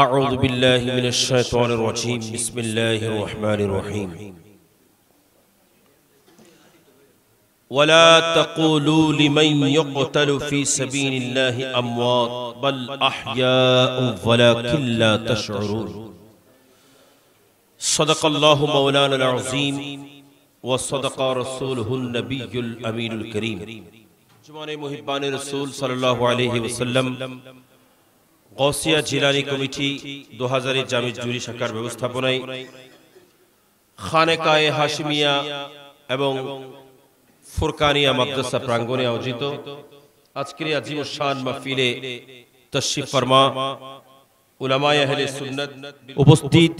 أعوذ بالله من الشيطان الرجيم بسم الله الرحمن الرحيم ولا تقولوا لمن يقتل في سبيل الله أموات بل أحياء ولكن لا تشعرون صدق الله مولانا العظيم وصدق رسوله النبي الأمين الكريم جمعنا محبان رسول صلى الله عليه وسلم Gausia Jilani committee 2000 জামি জুরি শাখার ব্যবস্থাপনায় খানেকায়ে হাশিমিয়া এবং ফুরকানিয়া মাদ্রাসা প্রাঙ্গণে আয়োজিত আজকের আজিম শান মাহফিলে তশরিফ ফরমা উলামায়ে আহলে সুন্নাত উপস্থিত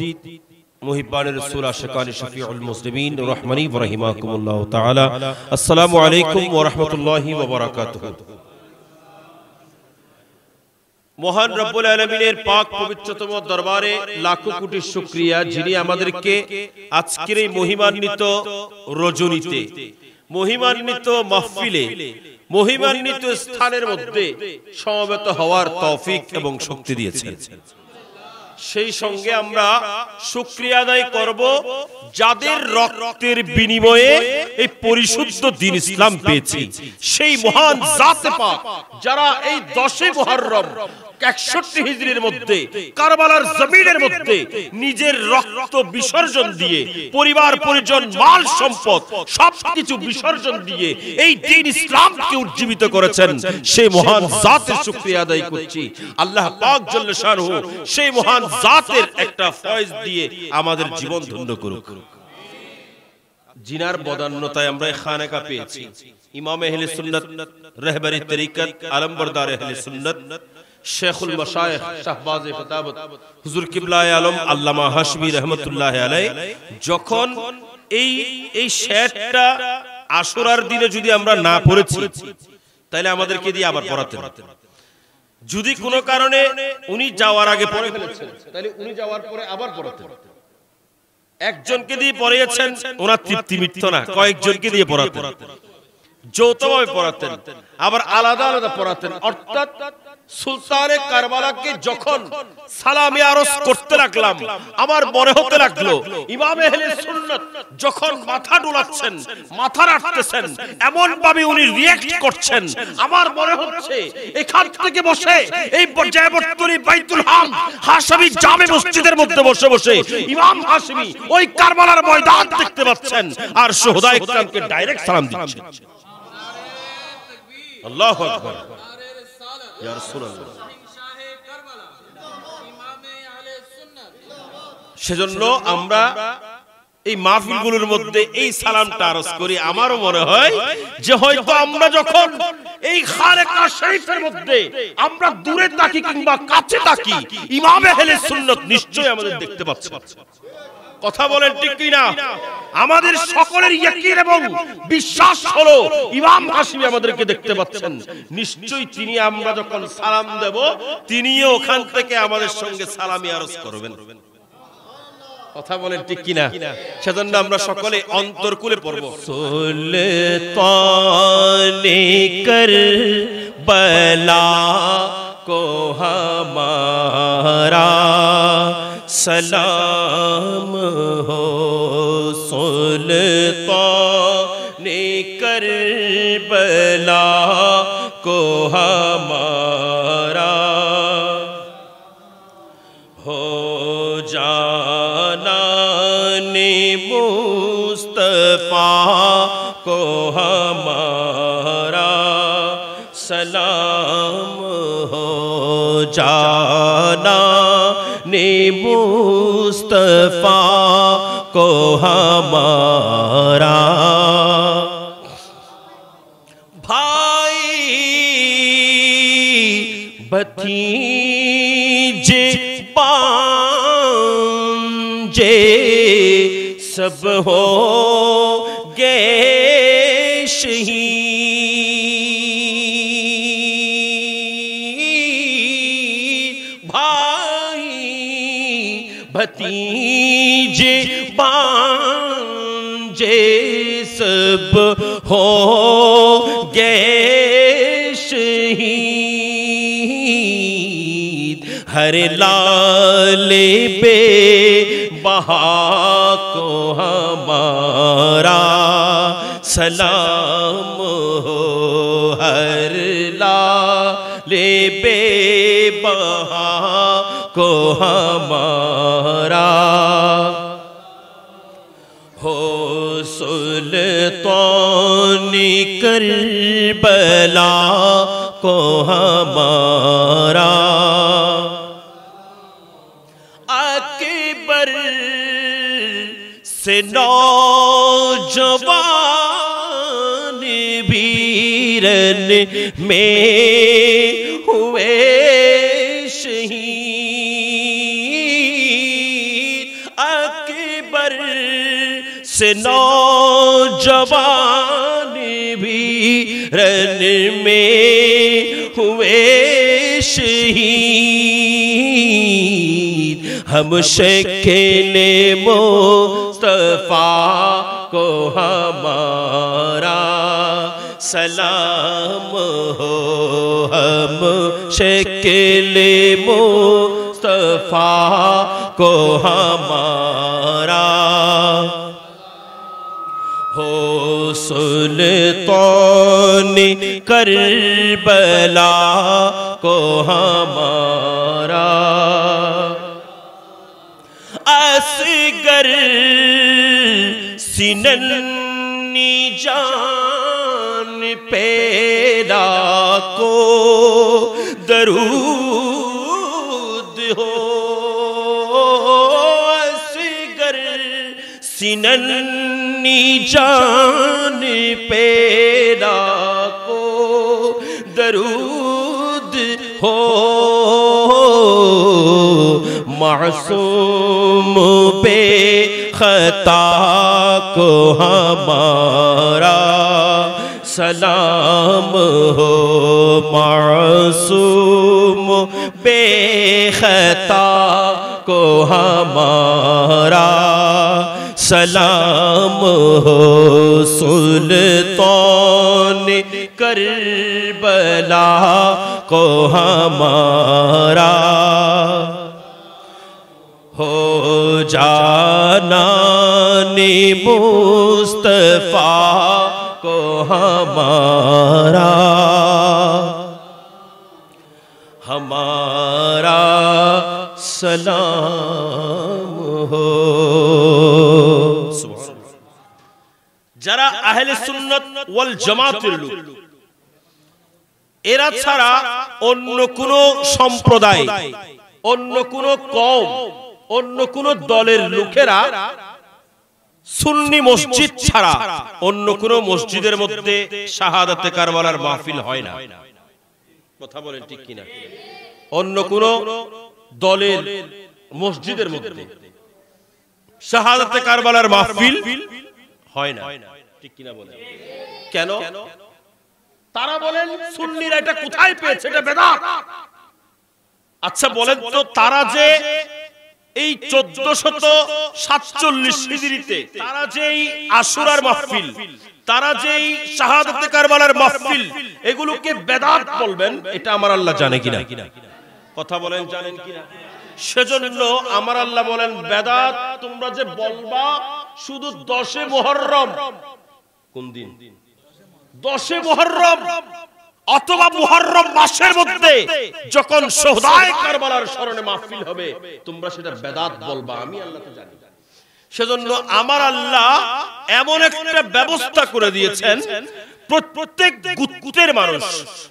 মুহিব্বানে রাসূল আশিকানে শফিউল মুসলিমিন রহমানি ওয়া রাহিমাকুমুল্লাহ তাআলা আসসালামু আলাইকুম ওয়া রাহমাতুল্লাহি ওয়া বারাকাতুহু। মহান রব্বুল আলামিনের পাক পবিত্রতম দরবারে লাখো কোটি শুকরিয়া, যিনি আমাদেরকে আজকের এই মহিমান্বিত রজনীতে, মহিমান্বিত মাহফিলে, মহিমান্বিত স্থানের মধ্যে সমবেত হওয়ার তৌফিক এবং শক্তি দিয়েছেন। সেই সঙ্গে আমরা শুকরিয়া আদায় করব যাদের রক্তের বিনিময়ে এই পরিশুদ্ধ দ্বীন ইসলাম পেয়েছি, সেই মহান জাতে পাক যারা এই 10 মুহররম 61 হিজরির মধ্যে কারবালার জমিনের মধ্যে নিজের রক্ত বিসর্জন দিয়ে, পরিবার পরিজন মাল সম্পদ সবকিছু বিসর্জন দিয়ে এই দ্বীন ইসলামকে উজ্জীবিত করেছেন, সেই মহান জাতের শুকরিয়া আদায় করছি। আল্লাহ পাক জাল্লা শানহু সেই মহান জাতের একটা ফয়েজ দিয়ে আমাদের জীবন ধন্য করুক। জিনার বদান্যতায় আমরা খানেকা পেয়েছি। ইমাম আহলে সুন্নাত রাহবারি তরিকত আলমবরদার আহলে সুন্নাত শেখুল মাশায়েখ শাহবাজে ফতাবত হুজুর কিবলায়ে আলম আল্লামা হাশমি রাহমাতুল্লাহ আলাইহি যখন এই শেরটা আশুরার দিনে যদি আমরা না পড়েছি তাহলে আমাদেরকে দিয়ে আবার পড়াতেন। যদি কোনো কারণে উনি যাওয়ার আগে পড়ে ফেলেছেন তাহলে উনি যাওয়ার পরে আবার পড়াতেন। একজনকে দিয়ে পড়িয়েছেন, ওনার তৃপ্তি মিটত না, কয়েকজনকে দিয়ে পড়াতেন, যৌথভাবে পড়াতেন, আবার আলাদা আলাদা পড়াতেন। অর্থাৎ সুলতানে কারবালাকে যখন সালামি আরজ করতে লাগলাম, আমার মনে হতে লাগলো ইমাম আহলে সুন্নাত যখন মাথা ডুলাচ্ছেন, মাথা রাখতেছেন, এমন ভাবে উনি রিঅ্যাক্ট করছেন, আমার মনে হচ্ছে এখান থেকে বসে এই জায়বর্তনী বাইতুল হাম হাশমি জামে মসজিদের মধ্যে বসে বসে ইমাম হাশমি ওই কারবালার ময়দান দেখতে পাচ্ছেন আর শুহাদায়ে ইকরামকে ডাইরেক্ট সালাম দিচ্ছেন। আল্লাহু আকবার। ইয়া রাসূলুল্লাহ। সেজন্য আমরা এই মাহফিলগুলোর মধ্যে এই সালামটা আরজ করি। আমারও মনে হয় যে হয়তো আমরা যখন এই খানেকা শরীফের মধ্যে আমরা দূরে থাকি কিংবা কাছে থাকি, ইমাম আহলে সুন্নাত নিশ্চয়ই আমাদের দেখতে পাচ্ছে। কথা বলেন ঠিক কি না? আমাদের সকলের ইয়াকিন এবং বিশ্বাস হলো ইমাম হাশমি আমাদেরকে দেখতে পাচ্ছেন, নিশ্চয়ই তিনি আমরা যখন সালাম দেব তিনিও ওখান থেকে আমাদের সঙ্গে সালামি আরজ করবেন। কথা বলেন ঠিক কি না? সেজন্য আমরা সকলে অন্তরকুলে পড়ব সুলতানে কারবালা को हमारा सलाम हो, सुल्ताने करबला को हमारा हो जाना ने मुस्तफा को हमारा सलाम हो, जाना ने मुस्तफा को हमारा। भाई भतीजे बांजे सब हो गए शहीद, भाई भतीजे बांजे सब हो गए शहीद, हर लाले बे बहा को हमारा सलाम हो, हर लाले बे बहा को हमारा हो, सुल्तानी करबला को हमारा अकबर से नौजवान वीरन में हुए शहीद, अकबर से नौजवान वीरन में हुए शहीद, हम शकीले मुस्तफा को हमारा सलाम हो, हम शकीले मुस्तफा को हमारा हो, सुल्तानी करबला को हमारा असगर सिनन्नी जान पैदा को दरूद हो, असगर सिनन्नी जान पैदा को दरूद हो, मासूम पे खता को हमारा सलाम हो, मासूम बेखता को हमारा सलाम हो, सुल्तान करबला को हमारा हो, जानाने मुस्तफा को हमारा हमारा सलाम हो। যারা আহলে সুন্নাত ওয়াল জামাতের লোক, এরা ছাড়া অন্য কোন সম্প্রদায়, অন্য কোন কওম, অন্য কোন দলের লোকেরা সুন্নি মসজিদ ছাড়া অন্য কোন মসজিদের মধ্যে শাহাদাতে কারবালার মাহফিল হয় না। কথা বলেন ঠিক কিনা? অন্য কোন দলের মসজিদের মধ্যে শাহাদাতে কারবালার মাহফিল হয় না, ঠিক কিনা বলেন? কেন? তারা বলেন সুন্নিরা এটা কোথায় পেয়েছে, এটা বেদাত। আচ্ছা বলেন তো, তারা যে এই 1447 হিজরিতে তারা যে এই আশুরার মাহফিল, তারা যে এই শাহাদাতে কারবালার মাহফিল, এগুলোকে বেদাত বলবেন, এটা আমার আল্লাহ জানে কিনা? কথা বলেন, জানেন কিনা? সেজন্য আমার আল্লাহ বলেন, বেদাত তোমরা যে বলবা শুধু 10 মুহররম, কোন দিন? 10 মুহররম অথবা মুহররম মাসের মধ্যে যখন শুহাদায়ে কারবালার স্মরণে মাহফিল হবে, তোমরা সেটা বেদাত বলবা, আমি আল্লাহ তো জানি। সেজন্য আমার আল্লাহ এমন একটা ব্যবস্থা করে দিয়েছেন, প্রত্যেক গোত্রের মানুষ,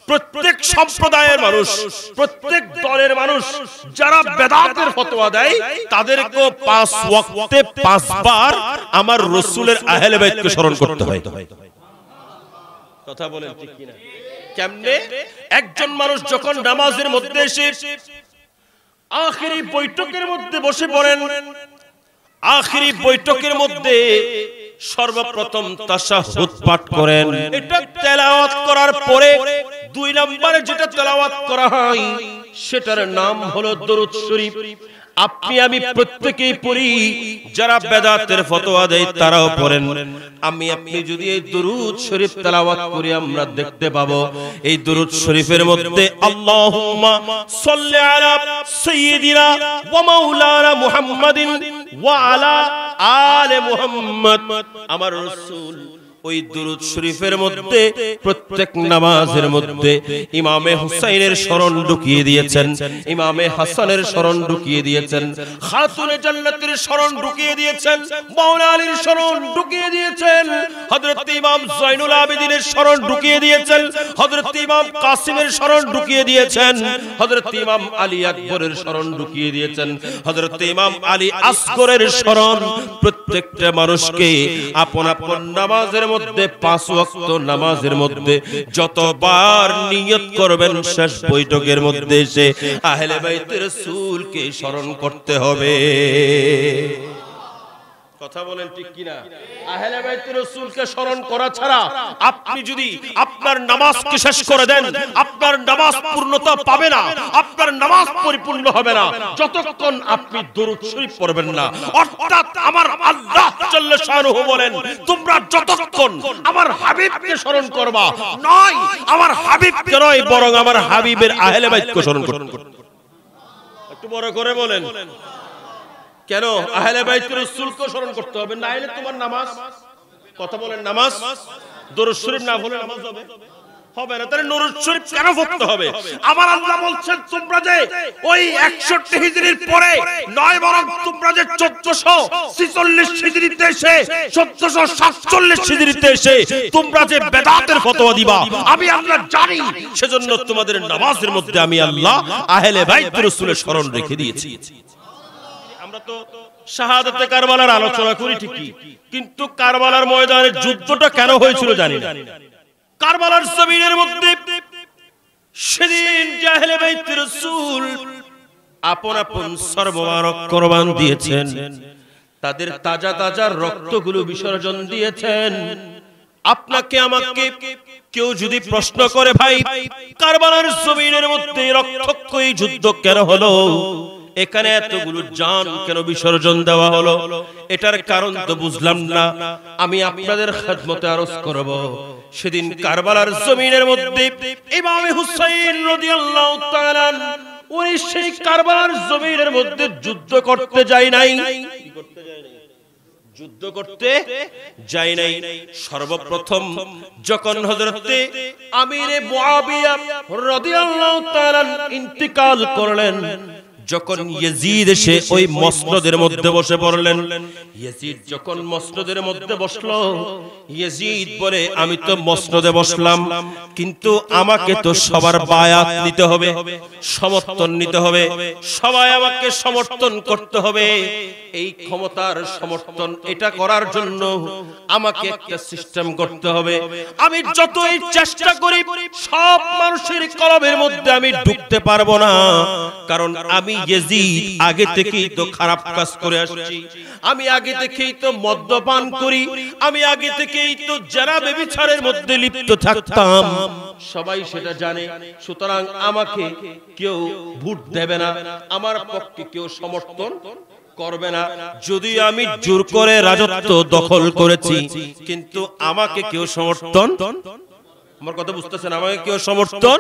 প্রত্যেক সম্প্রদায়ের মানুষ, প্রত্যেক দলের মানুষ যারা বেদাতের ফতোয়া দেয়, তাদেরকে 5 ওয়াক্তে 5 বার আমার রাসূলের আহলে বাইতকে স্মরণ করতে হয়। কথা বলেন ঠিক কিনা? কেমনে? একজন মানুষ যখন নামাজের মধ্যে এসে আখিরি বৈঠকের মধ্যে বসে পড়েন, আখিরি বৈঠকের মধ্যে সর্বপ্রথম তাশাহুদ পাঠ করেন। এটা তেলাওয়াত করার পরে 2 নম্বরে যেটা তেলাওয়াত করা হয় সেটার নাম হলো দরুদ শরীফ। আপনি আমি প্রত্যেকেই পড়ি, যারা বেদাতের ফতোয়া দেয় তারাও পড়েন। আমি আপনি যদি এই দুরূদ শরীফ তেলাওয়াত করি আমরা দেখতে পাবো এই দুরূদ শরীফের মধ্যে আল্লাহুম্মা সাল্লি আলা সাইয়্যিদিনা ওয়া মাওলানা মুহাম্মাদিন ওয়া আলা আলে মুহাম্মদ। আমার রাসূল ওই দুরূদ শরীফের মধ্যে প্রত্যেক নামাজের মধ্যে ইমামে হুসাইনের শরণ ঢুকিয়ে দিয়েছেন, ইমামে হাসানের শরণ ঢুকিয়ে দিয়েছেন, খাতুনে জান্নাতের শরণ ঢুকিয়ে দিয়েছেন, মাওলানা আলীর শরণ ঢুকিয়ে দিয়েছেন, হযরত ইমাম জয়নুল আবেদিনের শরণ ঢুকিয়ে দিয়েছেন, হযরত ইমাম কাসিমের শরণ ঢুকিয়ে দিয়েছেন, হযরত ইমাম আলী আকবরের শরণ ঢুকিয়ে দিয়েছেন, হযরত ইমাম আলী আসগরের শরণ। প্রত্যেকটা মানুষকে আপন আপন নামাজের মধ্যে 5 ওয়াক্ত নামাজের মধ্যে যতবার নিয়ত করবেন শেষ বৈঠকের মধ্যে এসে আহলে বাইতের রাসূলকে স্মরণ করতে হবে। কথা বলেন ঠিক কিনা? আহলে বাইতের রাসূলকে স্মরণ করা ছাড়া আপনি যদি আপনার নামাজকে শেষ করে দেন আপনার নামাজ পূর্ণতা পাবে না, আপনার নামাজ পরিপূর্ণ হবে না যতক্ষণ আপনি দরুদ শরীফ পড়বেন না। অর্থাৎ আমার আল্লাহ জাল্লা শানুহু বলেন তোমরা যতক্ষণ আমার হাবিবকে স্মরণ করবা, নয় আমার হাবিবকে নয় বরং আমার হাবিবের আহলে বাইতকে স্মরণ করতে। একটু বড় করে বলেন কেন? আহলে বাইতের রাসূলকে স্মরণ করতে হবে, না হলে তোমার নামাজ, কথা বলেন, নামাজ দরুদ শরীফ না পড়লে নামাজ হবে হবে না। তাহলে দরুদ শরীফ কেন পড়তে হবে? আমার আল্লাহ বলছেন তোমরা যে ওই 61 হিজরির পরে নয় বরং তোমরা যে 1446 হিজরিতে এসে 1447 হিজরিতে এসে তোমরা যে বেদাতের ফতোয়া দিবা আমি আল্লাহ জানি, সেজন্য তোমাদের নামাজের মধ্যে আমি আল্লাহ আহলে বাইতের রাসূলের স্মরণ রেখে দিয়েছি। আমরা তো শাহাদাতে কারবালার আলোচনা করি ঠিকই, কিন্তু কারবালার ময়দানে যুদ্ধটা কেন হয়েছিল জানি না। কারবালার জমিনের মধ্যে সেদিন আহলে বাইতের রাসূল আপন আপন সর্বমারক কুরবান দিয়েছেন, তাদের তাজা তাজা রক্তগুলো বিসর্জন দিয়েছেন। আপনাকে আমাকে কেউ যদি প্রশ্ন করে ভাই কারবালার জমিনের মধ্যে রক্তক্ষয়ী যুদ্ধ কেন হলো, এখানে এতগুলো জান কেন বিসর্জন দেওয়া হলো, এটার কারণ তো বুঝলাম না। আমি আপনাদের খিদমতে আরজ করব সেদিন কারবালার জমিনের মধ্যে ইমাম হুসাইন রাদিয়াল্লাহু তাআলা ওই সেই কারবালার জমিনের মধ্যে যুদ্ধ করতে যায় নাই, যুদ্ধ করতে যায় নাই। সর্বপ্রথম যখন হযরতে আমিরে মুআবিয়া রাদিয়াল্লাহু তাআলা ইন্তিকাল করলেন, যখন ইয়াজিদ এসে ওই মসনদের মধ্যে বসে পড়লেন, ইয়াজিদ যখন মসনদের মধ্যে বসলো, ইয়াজিদ বলে আমি তো মসনদে বসলাম কিন্তু আমাকে তো সবার বায়াত নিতে হবে, সমর্থন নিতে হবে, সবাই আমাকে সমর্থন করতে হবে। এই ক্ষমতার সমর্থন এটা করার জন্য আমাকে একটা সিস্টেম করতে হবে। আমি যতই চেষ্টা করি সব মানুষের কলবের মধ্যে আমি ঢুকতে পারবো না, কারণ আমি ইয়াজিদ আগে থেকেই তো খারাপ কাজ করে আসছি, আমি আগে থেকেই তো মদ্যপান করি, আমি আগে থেকেই তো যারা ব্যভিচারের মধ্যে লিপ্ত থাকতাম, সবাই সেটা জানে। সুতরাং আমাকে কেউ ভোট দেবে না, আমার পক্ষে কেউ সমর্থন করবে না। যদি আমি জোর করে রাজত্ব দখল করেছি কিন্তু আমাকে কেউ সমর্থন, আমার কথা বুঝতেছেন, আমাকে কেউ সমর্থন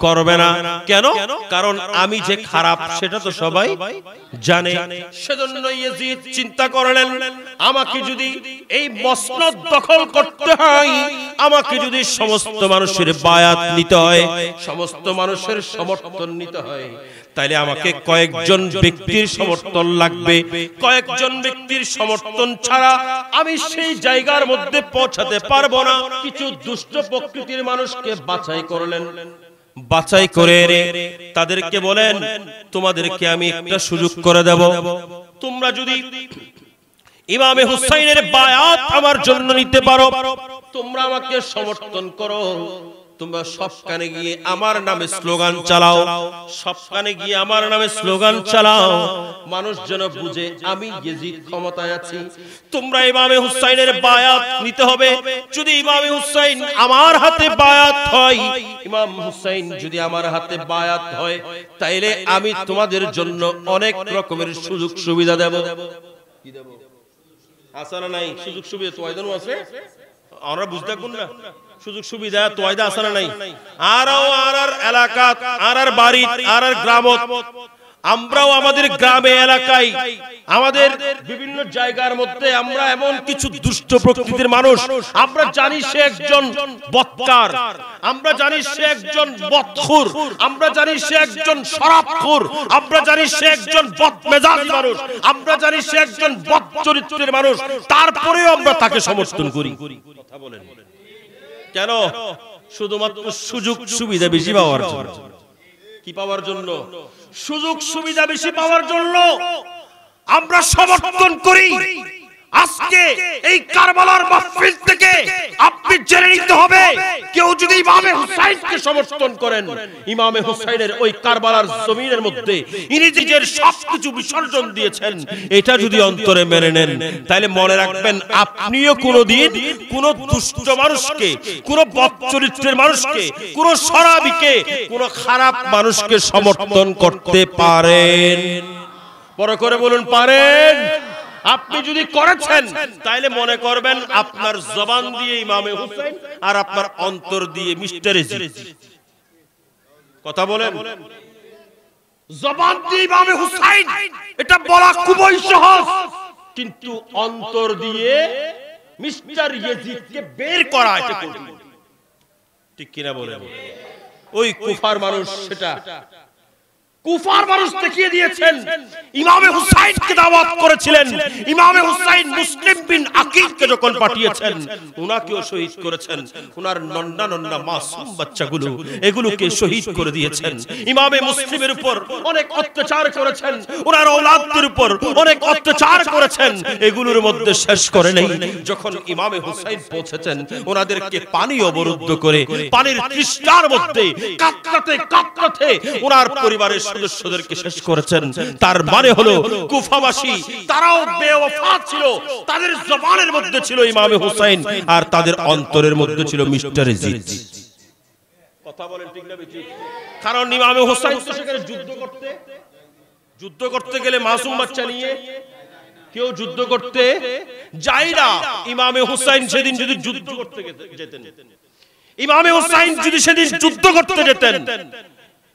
করবে না। কেন? কারণ আমি যে খারাপ সেটা তো সবাই জানে। সেজন্য ইয়াজিদ চিন্তা করলেন আমাকে যদি এই মসনদ দখল করতে হয়, আমাকে যদি সমস্ত মানুষের বায়াত নিতে হয়, সমস্ত মানুষের সমর্থন নিতে হয়, তাইলে আমাকে কয়েকজন ব্যক্তির সমর্থন লাগবে। কয়েকজন ব্যক্তির সমর্থন ছাড়া আমি সেই জায়গার মধ্যে পৌঁছাতে পারবো না। কিছু দুষ্ট প্রকৃতির মানুষকে বাছাই করলেন, বাছাই করে তাদেরকে বলেন তোমাদেরকে আমি একটা সুযোগ করে দেব, তোমরা যদি ইমামে হুসাইনের বায়াত আমার জন্য নিতে পারো, তোমরা আমাকে সমর্থন করো, তোমরা সবখানে গিয়ে আমার নামে স্লোগান চালাও, সবখানে গিয়ে আমার নামে স্লোগান চালাও, মানুষ যেন বুঝে আমি ইয়াজিদ ক্ষমতায় আছি। তোমরা ইমামে হুসাইনের বায়াত নিতে হবে। যদি ইমামে হুসাইন আমার হাতে বায়াত হয়, ইমাম হুসাইন যদি আমার হাতে বায়াত হয়, তাইলে আমি তোমাদের জন্য অনেক রকমের সুযোগ সুবিধা দেব। কি দেব? আছে না নাই সুযোগ সুবিধা? তোয়াইদানো আছে, আমরা বুঝতে কোন না সুযোগ সুবিধা তোয়াইদা আছে না নাই? আর এলাকা, আর বাড়ি, আর গ্রামত, আমরাও আমাদের গ্রামে এলাকায় আমাদের বিভিন্ন জায়গার মধ্যে আমরা এমন কিছু দুষ্ট প্রকৃতির মানুষ, আমরা জানি সে একজন বদকার, আমরা জানি সে একজন বদখুর, আমরা জানি সে একজন শরাবখোর, আমরা জানি সে একজন বদমেজাজি মানুষ, আমরা জানি সে একজন বদ চরিত্রের মানুষ, তারপরেও আমরা তাকে সমর্থন করি। কথা বলেন কেন? শুধুমাত্র সুযোগ সুবিধা বেশি পাওয়ার জন্য। কি পাওয়ার জন্য? সুযোগ সুবিধা বেশি পাওয়ার জন্য আমরা সমর্থন করি। আজকে এই কারবালার মাহফিল থেকে আপনি জেনে নিতে হবে, কেউ যদি ইমামে হুসাইনকে সমর্থন করেন, ইমামে হুসাইনের ওই কারবালার জমিনের মধ্যে ইনি নিজের সবকিছু বিসর্জন দিয়েছেন, এটা যদি অন্তরে মেনে নেন, তাহলে মনে রাখবেন আপনিও কোনোদিন কোন দুষ্ট মানুষকে, কোন বদচরিত্রের মানুষকে, কোন শরাবিকে, কোন খারাপ মানুষকে সমর্থন করতে পারেন। বড় করে বলুন, পারেন? আপনি যদি করেছেন তাইলে মনে করবেন আপনার জবান দিয়ে ইমামে হুসাইন আর আপনার অন্তর দিয়ে মিস্টার ইয়াজিদ। কথা বলেন, জবান দিয়ে ইমামে হুসাইন এটা বলা খুবই সহজ, কিন্তু অন্তর দিয়ে মিস্টার ইয়াজিদকে বের করা এটা কঠিন। ঠিক কিনা বলেন? ওই কুফার মানুষ, সেটা কুফার মানুষ দেখিয়ে দিয়েছেন। ইমামে হুসাইনকে দাওয়াত করেছিলেন, ইমামে হুসাইন মুসলিম বিন আকিলকে যখন পাঠিয়েছেন, উনাকেও শহীদ করেছেন। উনার নন্না নন্না মাসুম বাচ্চাগুলো, এগুলোকে শহীদ করে দিয়েছেন। ইমামে মুসলিমের উপর অনেক অত্যাচার করেছেন, উনার ঔলাদদের উপর অনেক অত্যাচার করেছেন, এগুলোর মধ্যে শেষ করে নেই। যখন ইমামে হুসাইন পৌঁছেছেন, ওনাদেরকে পানি অবরুদ্ধ করে পানির তৃষ্ণার মধ্যে কাতরাতে কাতরাতে ওনার পরিবারের সদস্যদেরকে শেষ করেছেন। তার মানে হলো কুফাবাসী তারাও বেওয়াফা ছিল, তাদের জবানের মধ্যে ছিল ইমামে হুসাইন আর তাদের অন্তরের মধ্যে ছিল মিস্টার ইয়াজিদ। কথা বলেন ঠিক না বেঠিক? কারণ ইমামে হুসাইন তো সেখানে যুদ্ধ করতে গেলে মাসুম বাচ্চা নিয়ে কেউ যুদ্ধ করতে যায় না। ইমামে হুসাইন সেদিন যদি যুদ্ধ করতে যেতেন, ইমামে হুসাইন যদি সেদিন যুদ্ধ করতে যেতেন,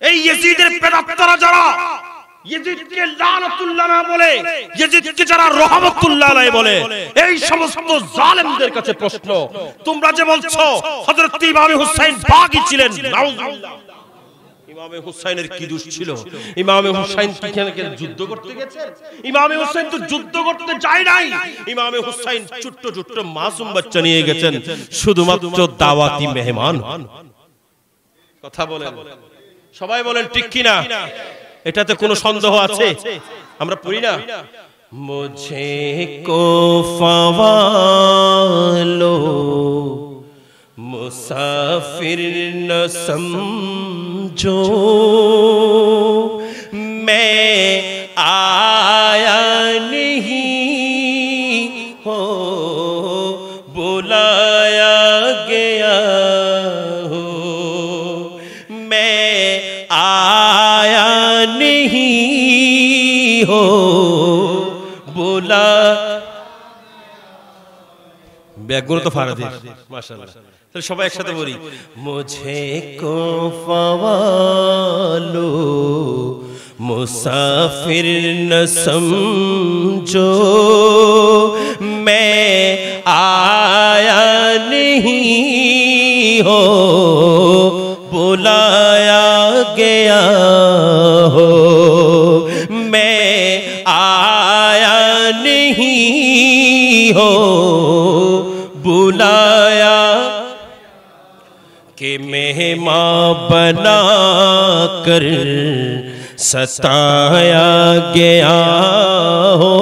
এই ইয়াজিদের পেদাত্তারা যারা ইয়াজিদকে লানাতুল্লাহ না বলে, ইয়াজিদকে যারা রহমাতুল্লাহ আলাইহি বলে, এই সমস্ত জালেমদের কাছে প্রশ্ন, তোমরা যে বলছো হযরত ইমাম হুসাইন বাগী ছিলেন, নাউজুবিল্লাহ, ইমাম হুসাইনের কি দোষ ছিল? ইমাম হুসাইন কি কেন যুদ্ধ করতে গেছেন? ইমাম হুসাইন তো যুদ্ধ করতে যায় নাই। ইমাম হুসাইন ছোট্ট ছোট্ট মাসুম বাচ্চা নিয়ে গেছেন, শুধুমাত্র দাওয়াতি মেহমান। কথা বলেন, সবাই বলেন ঠিক কিনা? এটাতে কোনো সন্দেহ আছে? আমরা পড়ি না, মুঝে কো ফাওয়ালো মুসাফির ন সমঝো, मैं आया नहीं हो बुलाया गया हो, मैं आया नहीं हो बुला। ব্যাগুলো তো ফারাদি, মাশাআল্লাহ। তাহলে সবাই একসাথে বলি, মুঝে কো ফাওয়ালো মুসাফির ন সমঝো, मैं आया नहीं हो बुलाया गया हो, मैं आया नहीं हो बुलाया कि मेहमान बना कर सताया गया हो,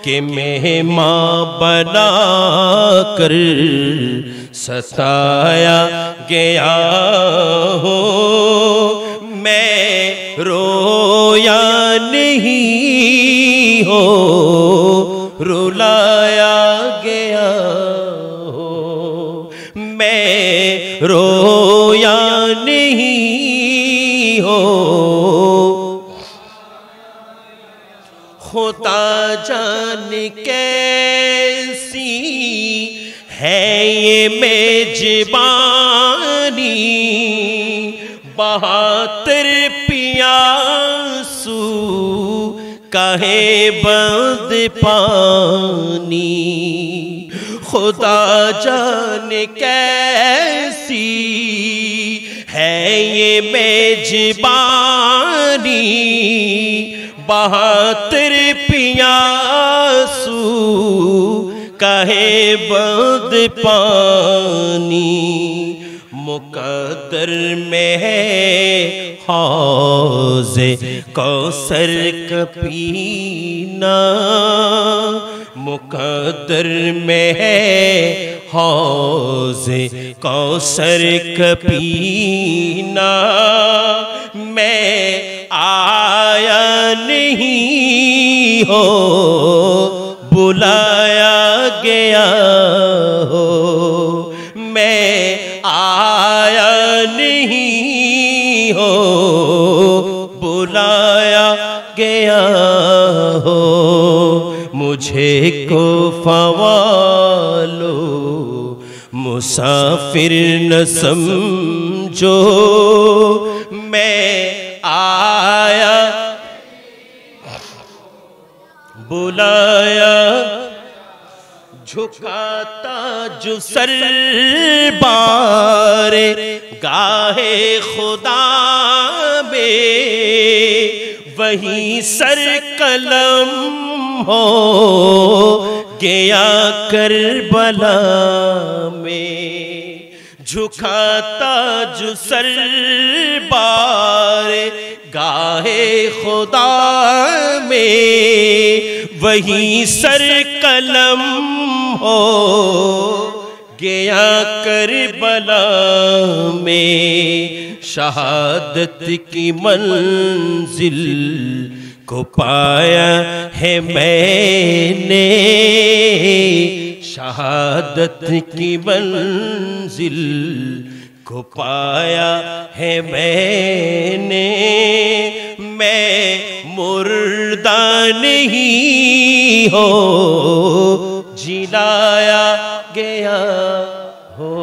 कि मेहमान बना कर सताया गया हो, मैं रोया नहीं हो, रुलाया गया हो। मैं रोया नहीं हो, खुदा जाने कैसी है ये मेजबानी, बहातर पियासू काहे बंद पानी। खुदा जाने कैसी है ये मेजबानी, बहातर पियासू काहे बंद पानी। मुकद्दर में है हौज़े कौसर का पीना, मुकद्दर में है हौज़े कौसर का पीना। मैं आया नहीं हो, बुलाया गया हो। मैं आया नहीं हो, बुलाया गया हो। मुझे को फवालो मुसाफिर न समझो, मैं आया बुलाया। झुकाता जो सर बारे गाहे खुदा में, वहीं सर कलम हो गया करबला में। झुकाता जो सर बारे गाहे खुदा में, वहीं सर कलम हो गया करबला में। शहादत की मंजिल को पाया है मैंने, शहादत की मंजिल को पाया है मैंने। मैं मुर्दा नहीं हो, जिलाया गया हो।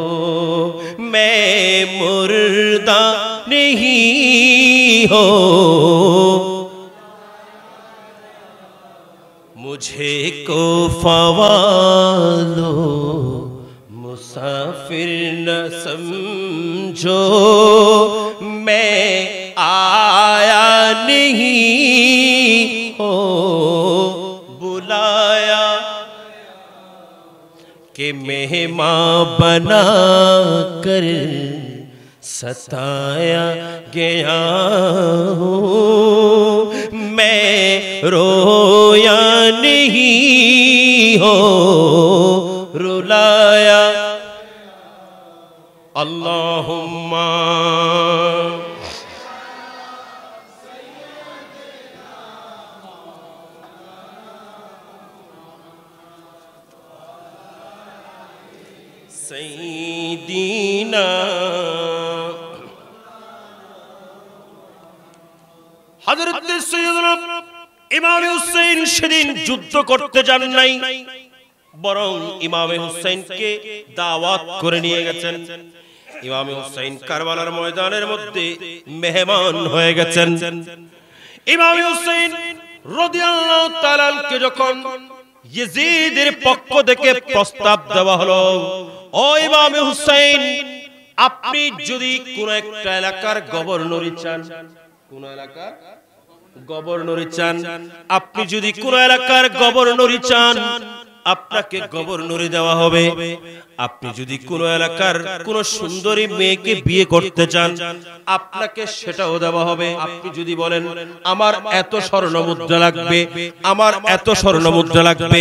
मैं मुर्दा नहीं हो, मुझे को फवालो मुसाफिर न समझो। मैं आया नहीं हो, बुलाया के मेहमान बना कर सताया गया हूँ। मैं रोया नहीं हो, रुलाया। अल्लाहुम्मा सैयदीना। हजरत सैयदना ইমাম হুসাইন সেদিন যুদ্ধ করতে যান নাই, বরং ইমাম হুসাইনকে দাওয়াত করে নিয়ে গেছেন। ইমাম হুসাইন কারবালার ময়দানের মধ্যে মেহমান হয়ে গেছেন। ইমাম হুসাইন রাদিয়াল্লাহু তাআলা কে যখন ইয়াজিদের পক্ষ থেকে প্রস্তাব দেওয়া হলো, ও ইমাম হুসাইন, আপনি যদি কোন একটা এলাকার গভর্নরি চান, কোন এলাকার গভর্নরি চান, আপনি যদি কোন এলাকার গভর্নরি চান, আপনাকে গভর্নরি দেওয়া হবে। আপনি যদি কোনো এলাকার কোন সুন্দরী মেয়েকে বিয়ে করতে চান, আপনাকে সেটাও দেওয়া হবে। আপনি যদি বলেন আমার এত স্বর্ণ মুদ্রা লাগবে, আমার এত স্বর্ণ মুদ্রা লাগবে,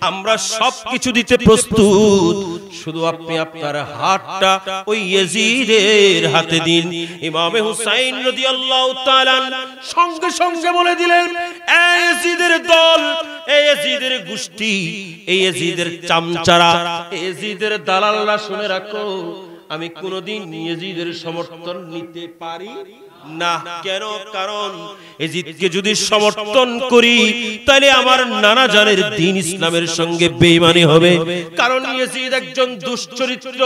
আমরা সবকিছু দিতে প্রস্তুত, শুধু আপনি আপনার হাতটা ওই ইয়াজিদের হাতে দিন। ইমামে হুসাইন রাদিয়াল্লাহু তাআলা সঙ্গে সঙ্গে বলে দিলেন, এই ইয়াজিদের দল, এই ইয়াজিদের গোষ্ঠী, এই ইয়াজিদের চামচারা, এই ইয়াজিদের দালালরা, শুনে রাখো, আমি কোনদিন ইয়াজিদের সমর্থন নিতে পারি না। কেন? কারণ ইয়াজিদকে যদি সমর্থন করি তাহলে আমার নানা জানের দ্বীন ইসলামের সঙ্গে বেঈমানি হবে। কারণ ইয়াজিদ একজন দুশ্চরিত্র,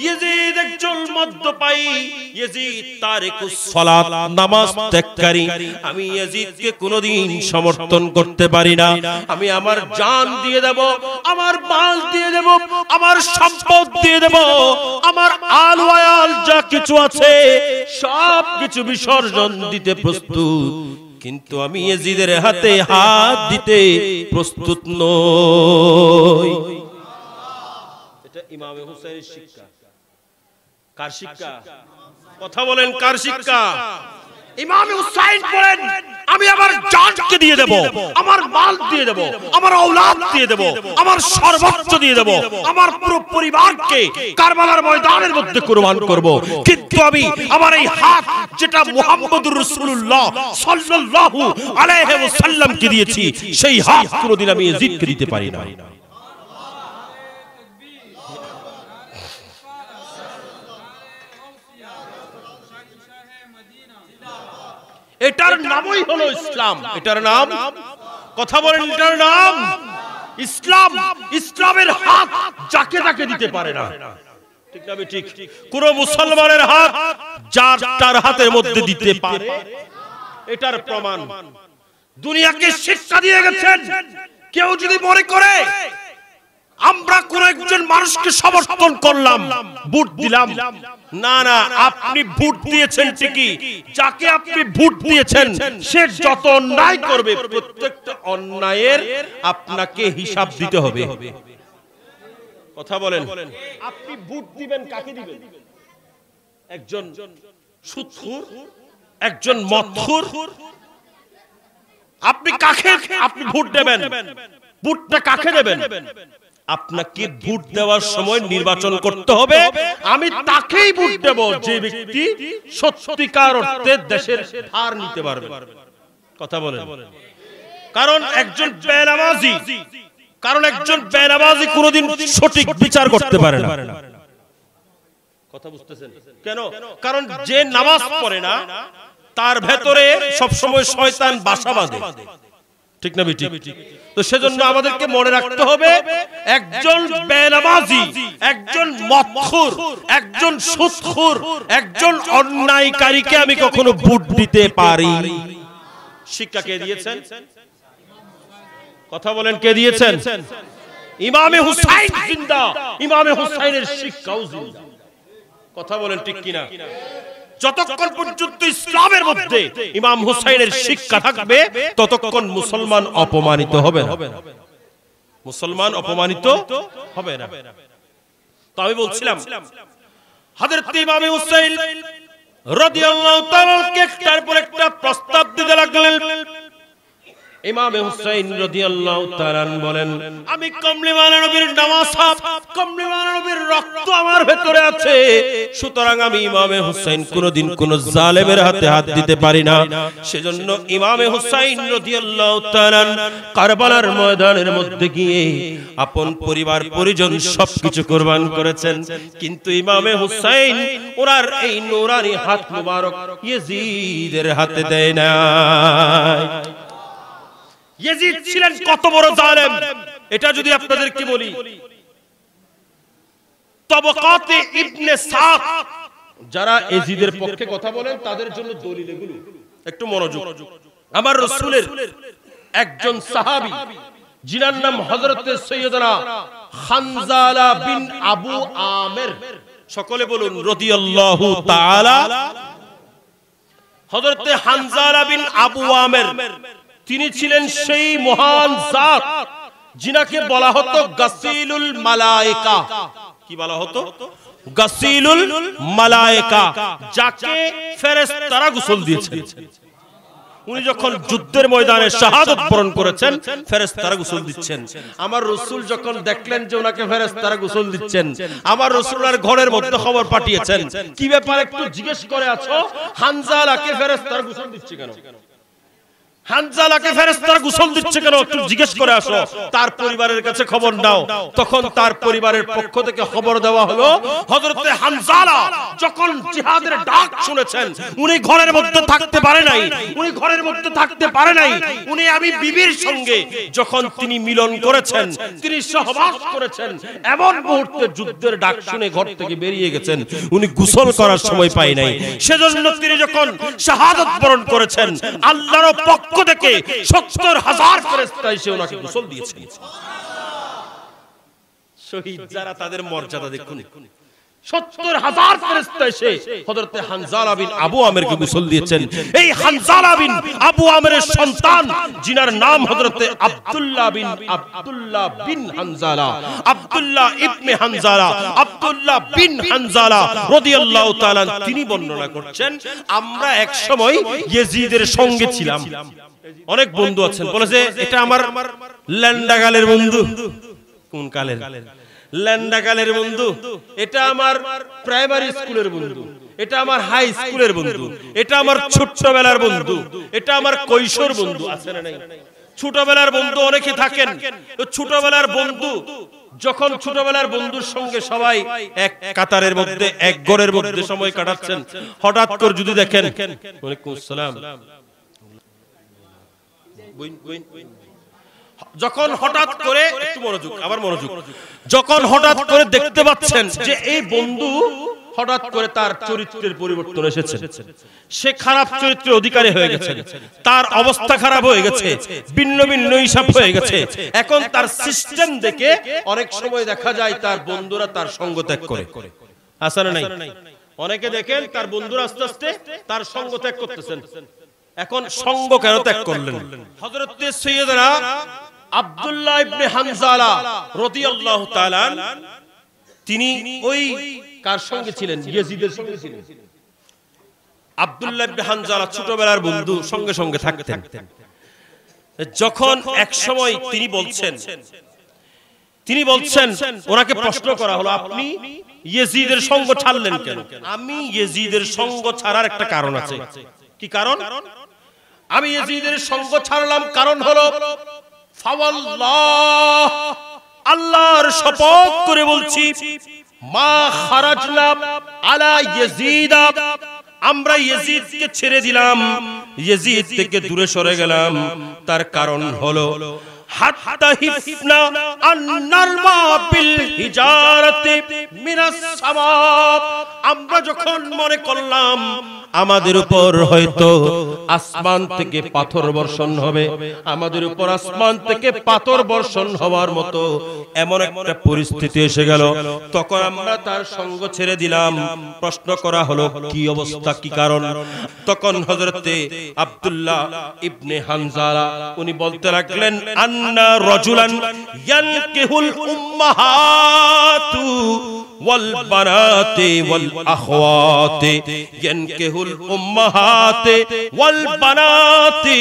ইয়াজিদ একজন মদ্যপায়ী, ইয়াজিদ তারিকুস সালাত, নামাজ ত্যাগকারী। আমি ইয়াজিদকে কোনদিন সমর্থন করতে পারি না। আমি আমার জান দিয়ে দেব, আমার মাল দিয়ে দেব, আমার সম্পদ দিয়ে দেব, আমার আল ওয়াল যা কিছু আছে সব কিছু বিসর্জন দিতে প্রস্তুত, কিন্তু আমি ইয়াজিদের হাতে হাত দিতে প্রস্তুত নই। এটা ইমামে হুসাইনের শিক্ষা। কার শিক্ষা? কথা বলেন, কার শিক্ষা? ইমামে হুসাইন বলেন, আমি আমার জানকে দিয়ে দেব, আমার মাল দিয়ে দেব, আমার ঔলাদ দিয়ে দেব, আমার সর্বোচ্চ দিয়ে দেব, আমার পুরো পরিবারকে কারবালার ময়দানের মধ্যে কুরবান করব, কিন্তু আমি আমার এই হাত যেটা মুহাম্মদুর রাসূলুল্লাহ সাল্লাল্লাহু আলাইহি ওয়াসাল্লামকে দিয়েছি, সেই হাত কোনোদিন আমি ইয়াজিদকে দিতে পারি না। এটার নামই হলো ইসলাম। এটার নাম, কথা বলেন, এটার নাম ইসলাম। ইসলামের হাত যাকে তাকে দিতে পারে না, ঠিক না? ঠিক। কোন মুসলমানের হাত যার তার হাতের মধ্যে দিতে পারে, এটার প্রমাণ দুনিয়াকে শিক্ষা দিয়ে গেছেন। কেউ যদি মনে করে আমরা কোন একজন মানুষকে সমর্থন করলাম, ভোট দিলাম, না না, আপনি ভোট দিয়েছেন ঠিকই, যাকে আপনি ভোট দিয়েছেন সে যত অন্যায় করবে প্রত্যেকটা অন্যায়ের আপনাকে হিসাব দিতে হবে। কথা বলেন, আপনি ভোট দিবেন কাকে দিবেন? একজন সুদখোর, একজন মদখোর, আপনি কাকে আপনি ভোট দেবেন? ভোটটা কাকে দেবেন? আপনাকে ভোট দেওয়ার সময় নির্বাচন করতে হবে, আমি তাকেই ভোট দেব যে ব্যক্তি সত্যিকার অর্থে দেশের ভার নিতে পারবে। কথা বলেন, কারণ একজন বেনামাজি কোনদিন সঠিক বিচার করতে পারে না। কথা বুঝতেছেন? কেন? কারণ যে নামাজ পড়ে না তার ভেতরে সবসময় শয়তান বাসা বাঁধে, ঠিক না? ঠিক। তো সেজন্য আমাদেরকে মনে রাখতে হবে, একজন বেনামাজি, একজন মদখোর, একজন সুদখোর, একজন অন্যায়কারীকে আমি কখনো ভোট দিতে পারি? শিক্ষা কে দিয়েছেন? কথা বলেন, কে দিয়েছেন? ইমামে হুসাইন জিন্দা, ইমামে হুসাইনের শিক্ষাও জিন্দা। কথা বলেন, ঠিক কিনা? যতক্ষণ পর্যন্ত ইসলামের মধ্যে ইমাম হুসাইনের শিক্ষা থাকবে ততক্ষণ মুসলমান অপমানিত হবে না, মুসলমান অপমানিত হবে না। তো আমি বলছিলাম হযরত ইমাম হুসাইন রাদিয়াল্লাহু তাআলা একটার পর একটা প্রস্তাব দিতে লাগলেন। ইমাম হুসাইন রাদিয়াল্লাহু তাআলা বলেন, আমি কমলিওয়ালা নবীর নওয়াসাব, কমলিওয়ালা নবীর রক্ত আমার ভেতরে আছে, সুতরাং আমি ইমাম হুসাইন কোনদিন কোন জালেমের হাতে হাত দিতে পারি না। সেজন্য ইমাম হুসাইন রাদিয়াল্লাহু তাআলা কারবালার ময়দানের মধ্যে গিয়ে আপন পরিবার পরিজন সবকিছু কুরবান করেছেন, কিন্তু ইমাম হুসাইন ওনার এই নূরানি হাত মুবারক ইয়াজিদের হাতে দেয় না। ইয়াজিদ ছিলেন কত বড় জালেম, এটা যদি আপনাদেরকে বলি, তবকাতে ইবনে সাদ যারা ইয়াজিদের পক্ষে কথা বলেন তাদের জন্য দলিল এগুলো, একটু মনোযোগ। আমার রাসূলের একজন সাহাবী যিনার নাম হযরত সৈয়দনা হানজালা বিন আবু আমের, সকলে বলুন রাদিয়াল্লাহু তাআলা। হযরত হানজালা বিন আবু আমের তিনি ছিলেন সেই মহান জাত জিনাকে বলা হতো গাসিলুল মালায়েকা। কি বলা হতো? গাসিলুল মালায়েকা, যাকে ফেরেশতারা গোসল দিয়েছেন। উনি যখন যুদ্ধের ময়দানে শাহাদাত বরণ করেছেন, ফেরেশতারা গোসল দিচ্ছেন। আমার রাসূল যখন দেখলেন যে ওনাকে ফেরেশতারা গোসল দিচ্ছেন, আমার রাসূলের ঘরের মধ্যে খবর পাঠিয়েছেন, কি ব্যাপার একটু জিজ্ঞেস করে আছো, হানজালাকে ফেরেশতারা গোসল দিচ্ছে কেন? হানজালাকে ফেরেশতারা গোসল দিচ্ছে কেন একটু জিজ্ঞেস করে আসো, তার পরিবারের কাছে খবর নাও। তখন তার পরিবারের পক্ষ থেকে খবর দেওয়া হলো, হযরতে হানজালা যখন জিহাদের ডাক শুনেছেন, উনি ঘরের মধ্যে থাকতে পারে নাই, উনি আমি বিবির সঙ্গে যখন তিনি মিলন করেছেন, তিনি সহবাস করেছেন, এমন মুহূর্তে যুদ্ধের ডাক শুনে ঘর থেকে বেরিয়ে গেছেন, উনি গোসল করার সময় পাই নাই। সেজন্য তিনি যখন শাহাদাত বরণ করেছেন, আল্লাহর পক্ষ থেকে ৭০,০০০ ফেরেশতা এসে ওনাকে গোসল দিয়েছে। শহীদ যারা, তাদের মর্যাদা দেখুন। ৭০,০০০ ফেরেশতা এসে হযরতে হানজালা বিন আবু আমেরকে গোসল দিয়েছেন। এই হানজালা বিন আবু আমেরের সন্তান, যিনার নাম হযরতে আব্দুল্লাহ বিন হানজালা, আব্দুল্লাহ ইবনে হানজালা, আব্দুল্লাহ বিন হানজালা রাদিয়াল্লাহু তাআলা, তিনি বর্ণনা করছেন, আমরা এক সময় ইয়াজিদের সঙ্গে ছিলাম। অনেক বন্ধু আছেন বলে যে এটা আমার ল্যান্ডাগালের বন্ধু। কোন কালের? ল্যান্ডাগালের বন্ধু। এটা আমার প্রাইমারি স্কুলের বন্ধু, এটা আমার হাই স্কুলের বন্ধু, এটা আমার ছোটবেলার বন্ধু, এটা আমার কৈশোর বন্ধু। আছে না নাই? ছোটবেলার বন্ধু অনেকে থাকেন। ছোটবেলার বন্ধু যখন ছোটবেলার বন্ধুর সঙ্গে সবাই এক কাতারের মধ্যে, এক ঘরের মধ্যে সময় কাটাচ্ছেন, হঠাৎ করে যদি দেখেন, ওয়ালাইকুম আসসালাম, যখন হঠাৎ করে, একটু মনোযোগ, আবার মনোযোগ, যখন হঠাৎ করে দেখতে পাচ্ছেন যে এই বন্ধু হঠাৎ করে তার চরিত্রের পরিবর্তন এসেছে, সে খারাপ চরিত্রের অধিকারী হয়ে গেছে, তার অবস্থা খারাপ হয়ে গেছে, ভিন্ন ভিন্ন হিসাব হয়ে গেছে, এখন তার সিস্টেম দেখে অনেক সময় দেখা যায় তার বন্ধুরা তার সঙ্গ ত্যাগ করে। আছে না নাই? অনেকে দেখেন তার বন্ধুরা আস্তে আস্তে তার সঙ্গ ত্যাগ করতেছেন। এখন সঙ্গ কেন ত্যাগ করলেন? হযরতে সাইয়েদনা আব্দুল্লাহ ইবনে হানজালা রাদিয়াল্লাহু তাআলা, তিনি ওই কার সঙ্গে ছিলেন? ইয়াজিদের সঙ্গে ছিলেন। আব্দুল্লাহ ইবনে হানজালা ছোটবেলার বন্ধু, সঙ্গে সঙ্গে থাকতেন। যখন এক সময় তিনি বলছেন, ওনাকে প্রশ্ন করা হলো, আপনি ইয়াজিদের সঙ্গ ছাড়লেন কেন? আমি ইয়াজিদের সঙ্গ ছাড়ার একটা কারণ আছে। কি কারণ? আমি ইয়াজিদের সঙ্গ ছাড়লাম কারণ হলো, ফাওয়াল্লাহ, আল্লাহর শপথ করে বলছি, মা খারাজনা আলা ইয়াজিদ, আমরা ইয়াজিদকে ছেড়ে দিলাম, ইয়াজিদ থেকে দূরে সরে গেলাম। তার কারণ হলো, হাত্তা হিফনা আন্নারমা বিল হিজারাতি মিনাস সামাব, আমরা যখন মনে করলাম আমাদের উপর হয়তো আসমান থেকে পাথর বর্ষণ হবে, আমাদের উপর আসমান থেকে পাথর বর্ষণ হওয়ার মতো এমন একটা পরিস্থিতি এসে গেল, তখন আমরা তার সঙ্গ ছেড়ে দিলাম। প্রশ্ন করা হলো, কি অবস্থা, কি কারণ? তখন হযরতে আব্দুল্লাহ ইবনে হানজালা উনি বলতে লাগলেন, আন্না রাজুলান ইয়ানকিহুল উম্মাহাতু ওয়াল বানাতে ওয়াল আখওয়াতে, ইয়ানকিহুল উম্মাহাতে ওয়াল বানাতে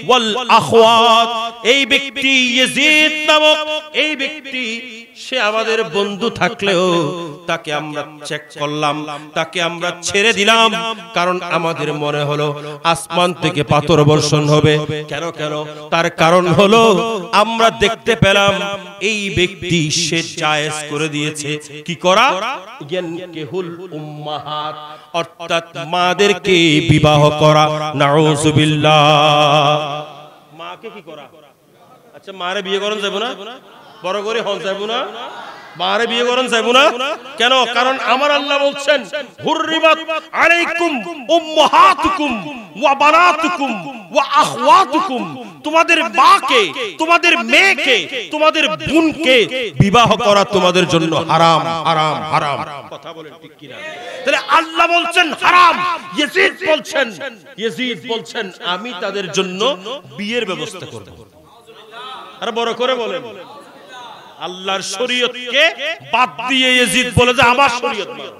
ওয়াল আখওয়াত। এই ব্যক্তি ইয়াজিদ নামক এই ব্যক্তি, সে আমাদের বন্ধু থাকলেও তাকে আমরা চেক করলাম, তাকে আমরা ছেড়ে দিলাম, কারণ আমাদের মনে হলো আসমান থেকে পাথর বর্ষণ হবে। কেন? তার কারণ হলো, আমরা দেখতে পেলাম এই ব্যক্তি সে জায়েজ করে দিয়েছে কি করা? ইয়ানকিহুল উম্মাহাত, অর্থাৎ মাদেরকে বিবাহ করা। নাউযুবিল্লাহ। মাকে কি করা? আচ্ছা, মারে বিয়ে করন যাবে না? বড় করে হন যাবে না? মারে বিয়ে করন যাবে না কেন? কারণ আমার আল্লাহ বলছেন, হুররিমাত আলাইকুম উম্মাহাতুকুম ওয়া বানাতুকুম ওয়া আখওয়াতুকুম, তোমাদের মাকে, তোমাদের মেয়েকে, তোমাদের বোনকে বিবাহ করা তোমাদের জন্য হারাম, হারাম, হারাম। কথা বলেন ঠিক কি না? তাহলে আল্লাহ বলছেন হারাম, ইয়াজিদ বলছেন আমি তাদের জন্য বিয়ের ব্যবস্থা করব। আর বড় করে বলেন, আল্লাহর শরীয়তকে বাদ দিয়ে ইয়াজিদ বলে যে আমার শরীয়ত মানো।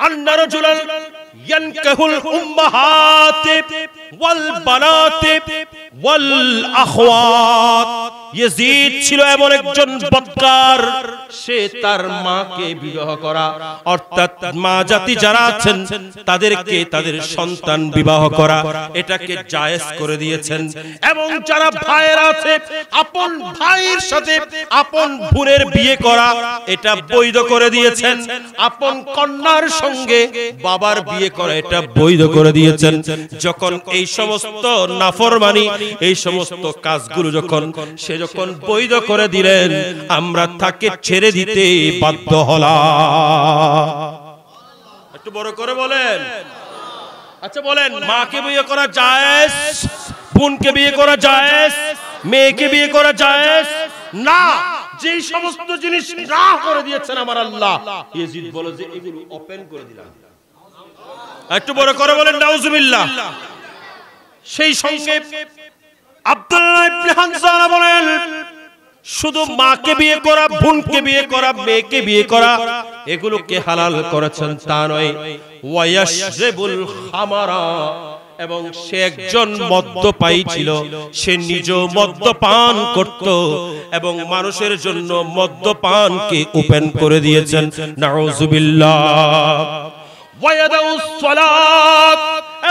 আন্না রাজুলান ইয়ানকাহুল উম্মাহাত ওয়াল বানাত ওয়াল আখওয়াত। ইয়াজিদ ছিল এমন একজন বদকার, সে তার মাকে বিবাহ করা, অর্থাৎ মা জাতি যারা আছেন তাদেরকে তাদের সন্তান বিবাহ করা, এটাকে জায়েজ করে দিয়েছেন। এবং যারা ভাইয়েরা আছে, আপন ভাইয়ের সাথে আপন বোনের বিয়ে করা, এটা বৈধ করে দিয়েছেন। আপন কন্যার সঙ্গে বাবার বিয়ে করা, এটা বৈধ করে দিয়েছেন। যখন এই সমস্ত নাফরমানি, এই সমস্ত কাজগুলো যখন বৈধ করে দিলেন, আমরা তাকে ছেড়ে দিতে বাধ্য হলাম। একটু বড় করে বলেন। আচ্ছা বলেন, মাকে বিয়ে করা জায়েজ, বোনকে বিয়ে করা জায়েজ, মেয়েকে বিয়ে করা জায়েজ না? যে সমস্ত জিনিস না করে দিয়েছেন আমার আল্লাহ, ইয়াজিদ বলে যে এগুলো ওপেন করে দিলাম। একটু বড় করে বলেন নাউজুবিল্লাহ। সেই সঙ্গে আব্দুল্লাহ ইবনে হানজালা বলেন, শুধু মাকে বিয়ে করা, বোনকে বিয়ে করা, মেয়েকে বিয়ে করা, এগুলোকে হালাল করেছেন তা নয়। ওয়ায়াশরিবুল খামারা, এবং সে একজন মদ্যপায়ী ছিল, সে নিজেও মদ্যপান করত এবং মানুষের জন্য মদ্যপানকে ওপেন করে দিয়েছেন। নাউজুবিল্লাহ। ওয়ায়াদাউস সালাত,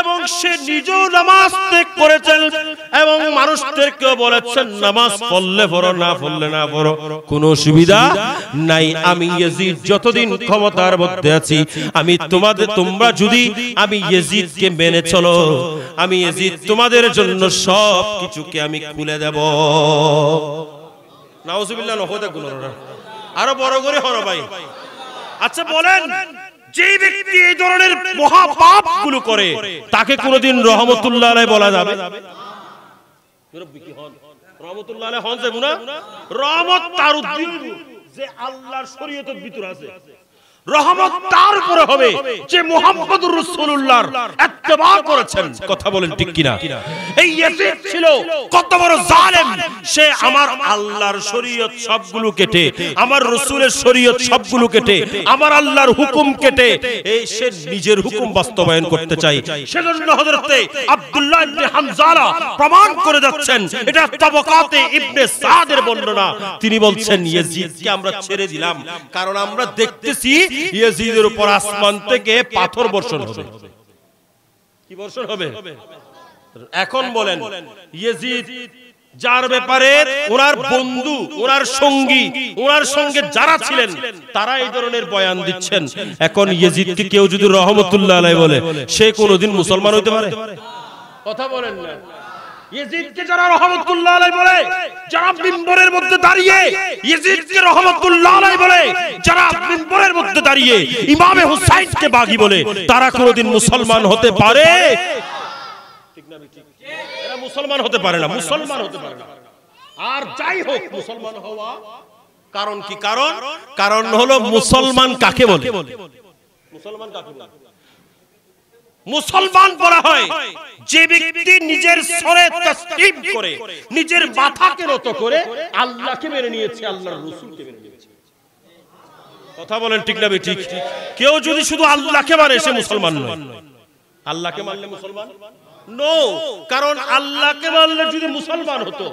এবং সে নিজেও নামাজ ত্যাগ করেছেন এবং মানুষদেরকে বলেছেন নামাজ পড়লে পড়ো, না পড়লে না পড়ো, কোনো অসুবিধা নাই। আমি ইয়াজিদ যতদিন ক্ষমতার মধ্যে আছি, আমি তোমরা যদি আমি ইয়াজিদকে মেনে চলো, আমি ইয়াজিদ তোমাদের জন্য সব কিছুকে আমি খুলে দেব। নাউজুবিল্লাহ। নহদে গুণরা আরো বড় করে হলো ভাই। আচ্ছা বলেন, যে ব্যক্তি এই ধরনের মহা পাপগুলো করে, তাকে কোনদিন রহমতুল্লাহ আলাইহি বলা যাবে? রহমতুল্লাহ আলাইহি হন যাবে না? রহমত তার উদ্দিন যে আল্লাহর শরীয়তের ভিতর আছে। রহমত তার উপরে হবে যে মুহাম্মদুর রাসূলুল্লাহর ইত্তেবা করেছেন। কথা বলেন ঠিক কিনা? এই ইয়াজিদ ছিল কত বড় জালেম! সে আমার আল্লাহর শরীয়ত সবগুলো কেটে, আমার রাসূলের শরীয়ত সবগুলো কেটে, আমার আল্লাহর হুকুম কেটে এই সে নিজের হুকুম বাস্তবায়ন করতে চায়। সেজন্য হযরতে আব্দুল্লাহ ইবনে হানজালা প্রমাণ করে যাচ্ছেন, এটা তাবাকাতে ইবনে সাদের বর্ণনা। তিনি বলছেন ইয়াজিদকে আমরা ছেড়ে দিলাম কারণ আমরা দেখতেছি ইয়াজিদের উপর আসমান থেকে পাথর বর্ষণ হবে। কি বর্ষণ হবে? এখন বলেন, ইয়াজিদ যার ব্যাপারে ওনার বন্ধু, ওনার সঙ্গী, ওনার সঙ্গে যারা ছিলেন তারা এই ধরনের বয়ান দিচ্ছেন, এখন ইয়াজিদকে কেউ যদি রহমতুল্লাহ আলাইহি বলে, সে কোনোদিন মুসলমান হতে পারে? কথা বলেন না। ইয়াজিদকে যারা রহমতুল্লাহ আলাইহি বলে, যারা মিম্বরের মধ্যে দাঁড়িয়ে ইয়াজিদকে রহমতুল্লাহ আলাইহি বলে, যারা মিম্বরের মধ্যে দাঁড়িয়ে ইমামে হুসাইনকে বাগী বলে, তারা কোনোদিন মুসলমান হতে পারে? ঠিক না ঠিক? এরা মুসলমান হতে পারে না, মুসলমান হতে পারে না। আর যাই হোক, মুসলমান হওয়া কারণ কি? কারণ হলো মুসলমান কাকে বলে? মুসলমান কাকে বলে? মুসলমান বলা হয় যে ব্যক্তি নিজের সরে তাসলিম করে, নিজের মাথাকে নত করে আল্লাহকে মেনে নিয়েছে, আল্লাহর রাসূলকে মেনে নিয়েছে। কথা বলেন ঠিক না ঠিক? কেউ যদি শুধু আল্লাহকে মানে সে মুসলমান নয়। আল্লাহকে মানলে মুসলমান নো, কারণ আল্লাহকে মানলে যদি মুসলমান হতো,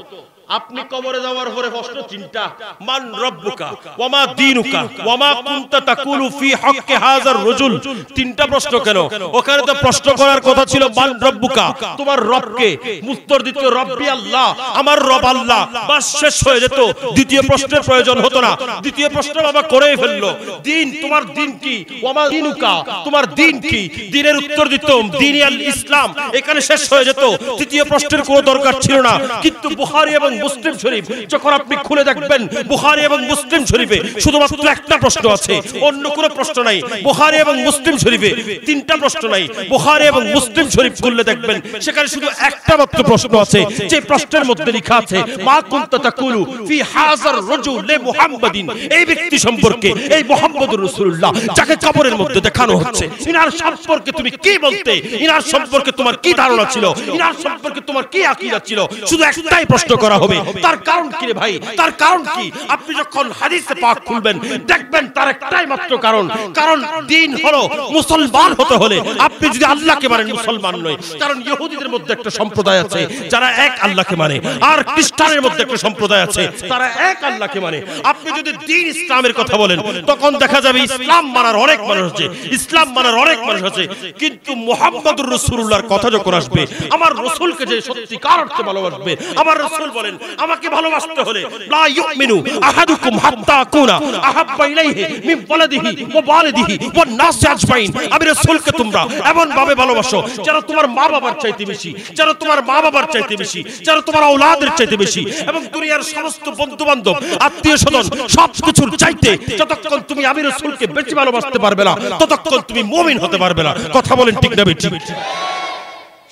আপনি কবরে যাওয়ার পরে প্রশ্ন চিন্তা, মান রব্বুকা ওয়া মা দীনুকা ওয়া মা কুনতা তাকুলু ফি হক্কি হাযার রাজুল। তিনটা প্রশ্ন কেন? ওখানে তো প্রশ্ন করার কথা ছিল মান রব্বুকা, তোমার রবকে। উত্তর দিত রব্বি আল্লাহ, আমার রব আল্লাহ। বাস শেষ হয়ে যেত, দ্বিতীয় প্রশ্নের প্রয়োজন হতো না। দ্বিতীয় প্রশ্ন বাবা করেই ফেললো, দিন, তোমার দিন কি? ওয়া মা দীনুকা, তোমার দিন কি? দিনের উত্তর দিত দীনি আল ইসলাম, এখানে শেষ হয়ে যেত। তৃতীয় প্রশ্নের কোনো দরকার ছিল না। কিন্তু বুখারী এবং মুসলিম শরীফ যখন আপনি খুলে দেখবেন, বুখারী এবং মুসলিম শরীফে শুধুমাত্র একটা প্রশ্ন আছে, অন্য কোনো প্রশ্ন নাই। বুখারী এবং মুসলিম শরীফে তিনটা প্রশ্ন নাই। বুখারী এবং মুসলিম শরীফ খুললে দেখবেন সেখানে শুধু একটা মাত্র প্রশ্ন আছে, যে প্রশ্নের মধ্যে লেখা আছে মা কুনতা তাকুলু ফি হাযার রাজুল লি মুহাম্মাদিন। এই ব্যক্তি সম্পর্কে, এই মুহাম্মদুর রাসূলুল্লাহ যাকে কবরের মধ্যে দেখানো হচ্ছে, ইনার সম্পর্কে তুমি কি বলতে? ইনার সম্পর্কে তোমার কি ধারণা? ধারণা ছিল, ইনার সম্পর্কে তোমার কি আকীদা ছিল, শুধু একটাই প্রশ্ন করা হবে, তার কারণ কি রে ভাই, তার কারণ কি? আপনি যখন হাদিসে পাক খুলবেন দেখবেন তার একটাই মাত্র কারণ, কারণ দ্বীন হলো মুসলমান হতে হলে আপনি যদি আল্লাহকে মানেন মুসলমান নয়। কারণ ইহুদিদের মধ্যে একটা সম্প্রদায় আছে যারা এক আল্লাহকে মানে, আর খ্রিস্টানের মধ্যে একটা সম্প্রদায় আছে তারা এক আল্লাহকে মানে। আপনি যদি দ্বীন ইসলামের কথা বলেন তখন দেখা যাবে ইসলাম মানার অনেক মানুষ আছে, ইসলাম মানার অনেক মানুষ আছে, কিন্তু মুহাম্মদুর রাসূলুল্লাহর কথা যখন আসবে, আমার রাসূলকে যে সত্যিকার অর্থে ভালোবাসবে, আমার রাসূল বলেন আমাকে ভালোবাসতে হলে লা ইউমিনু আহাদুকুম হাত্তা আকুনা আহাব্বা ইলাইহি মিন ওয়ালাদিহি ওয়া ওয়ালিদিহি ওয়ান নাস আজমাইন। আমি রাসূলকে তোমরা এমন ভাবে ভালোবাসো যেন তোমার মা বাবার চাইতে বেশি, যেন তোমার মা বাবার চাইতে বেশি, যেন তোমার আওলাদের চাইতে বেশি, এবং দুনিয়ার সমস্ত বন্ধু বান্ধব আত্মীয় স্বজন সবকিছুর চাইতে যতক্ষণ তুমি আমি রাসূলকে বেশি ভালোবাসতে পারবে না ততক্ষণ তুমি মুমিন হতে পারবে না। কথা বলেন ঠিক না বেঠিক?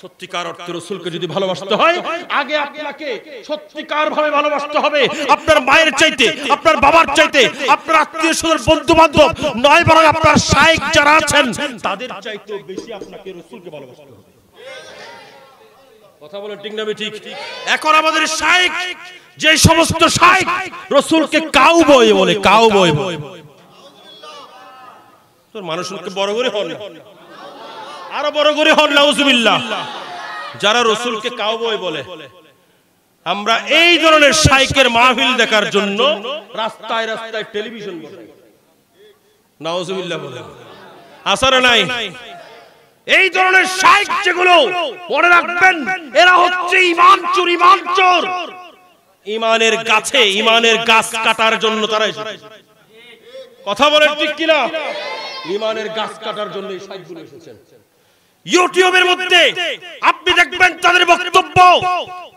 সত্যিকার অর্থে রাসূলকে যদি ভালোবাসতে হয় আগে আপনাকে সত্যিকার ভাবে ভালোবাসতে হবে, আপনার মায়ের চাইতে, আপনার বাবার চাইতে, আপনার আত্মীয় স্বজন বন্ধু বান্ধব নয়, বরং আপনার শায়েখ যারা আছেন তাদের চাইতে বেশি আপনাকে রাসূলকে ভালোবাসতে হবে। কথা বলেন ঠিক না বেঠিক? এখন আমাদের শায়েখ, যে সমস্ত শায়েখ রাসূলকে কাউবয় বলে, কাউবয় বলে, তোর মানুষকে বড় করে হন না, আরো বড় করে হন নাউজুবিল্লাহ। যারা রাসূলকে কাউবয় বলে, আমরা এই ধরনের শায়েখের মাহফিল দেখার জন্য রাস্তায় রাস্তায় টেলিভিশন বসাই, নাউজুবিল্লাহ বলে আসারে নাই। এই ধরনের শায়েখ যেগুলো, মনে রাখবেন এরা হচ্ছে ঈমান চোর, ঈমান চোর। ঈমানের গাছে ঈমানের গাছ কাটার জন্য তারা এসেছে। কথা বলেন ঠিক কিনা? ঈমানের গাছ কাটার জন্য এই শায়েখগুলো এসেছেন। ইউটিউবের মধ্যে আপনি দেখবেন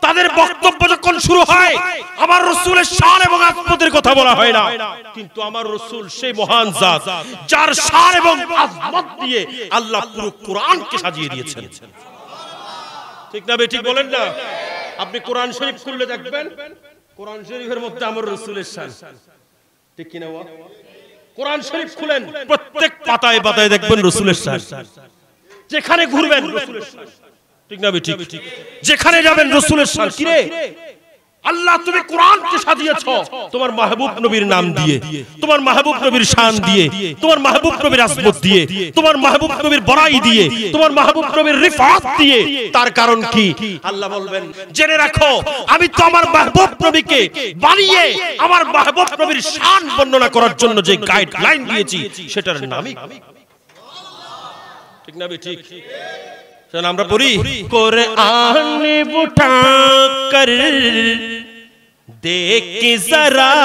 তাদের বক্তব্য যখন শুরু হয় আমার রাসূলের শান এবং আজমতের কথা বলা হয় না, কিন্তু আমার রাসূল সেই মহান জাত যার শান এবং আজমত দিয়ে আল্লাহ পুরো কোরআনকে সাজিয়ে দিয়েছেন। ঠিক না বেঠিক বলেন না? আপনি কোরআন শরীফ খুললে দেখবেন কোরআন শরীফের মধ্যে আমার রাসূলের শান, ঠিক কিনা? কোরআন শরীফ খুলেন প্রত্যেক পাতায় পাতায় দেখবেন রাসূলের শান, যেখানে ঘুরবেন রাসূলের শান, ঠিক না বেঠিক? যেখানে যাবেন রাসূলের শান। কি রে আল্লাহ, তুমি কোরআনকে সাজিয়েছো তোমার মাহবুব নবীর নাম দিয়ে, তোমার মাহবুব নবীর শান দিয়ে, তোমার মাহবুব নবীর আজমত দিয়ে, তোমার মাহবুব নবীর বড়াই দিয়ে, তোমার মাহবুব নবীর রিফাত দিয়ে। তার কারণ কি? আল্লাহ বলবেন জেনে রাখো আমি তো আমার মাহবুব নবীকে বানিয়ে আমার মাহবুব নবীর শান বর্ণনা করার জন্য যে গাইডলাইন দিয়েছি সেটার নামই, ঠিক না বেঠিক? আমরা পড়ি কুরআন উঠা কর দেখ জরা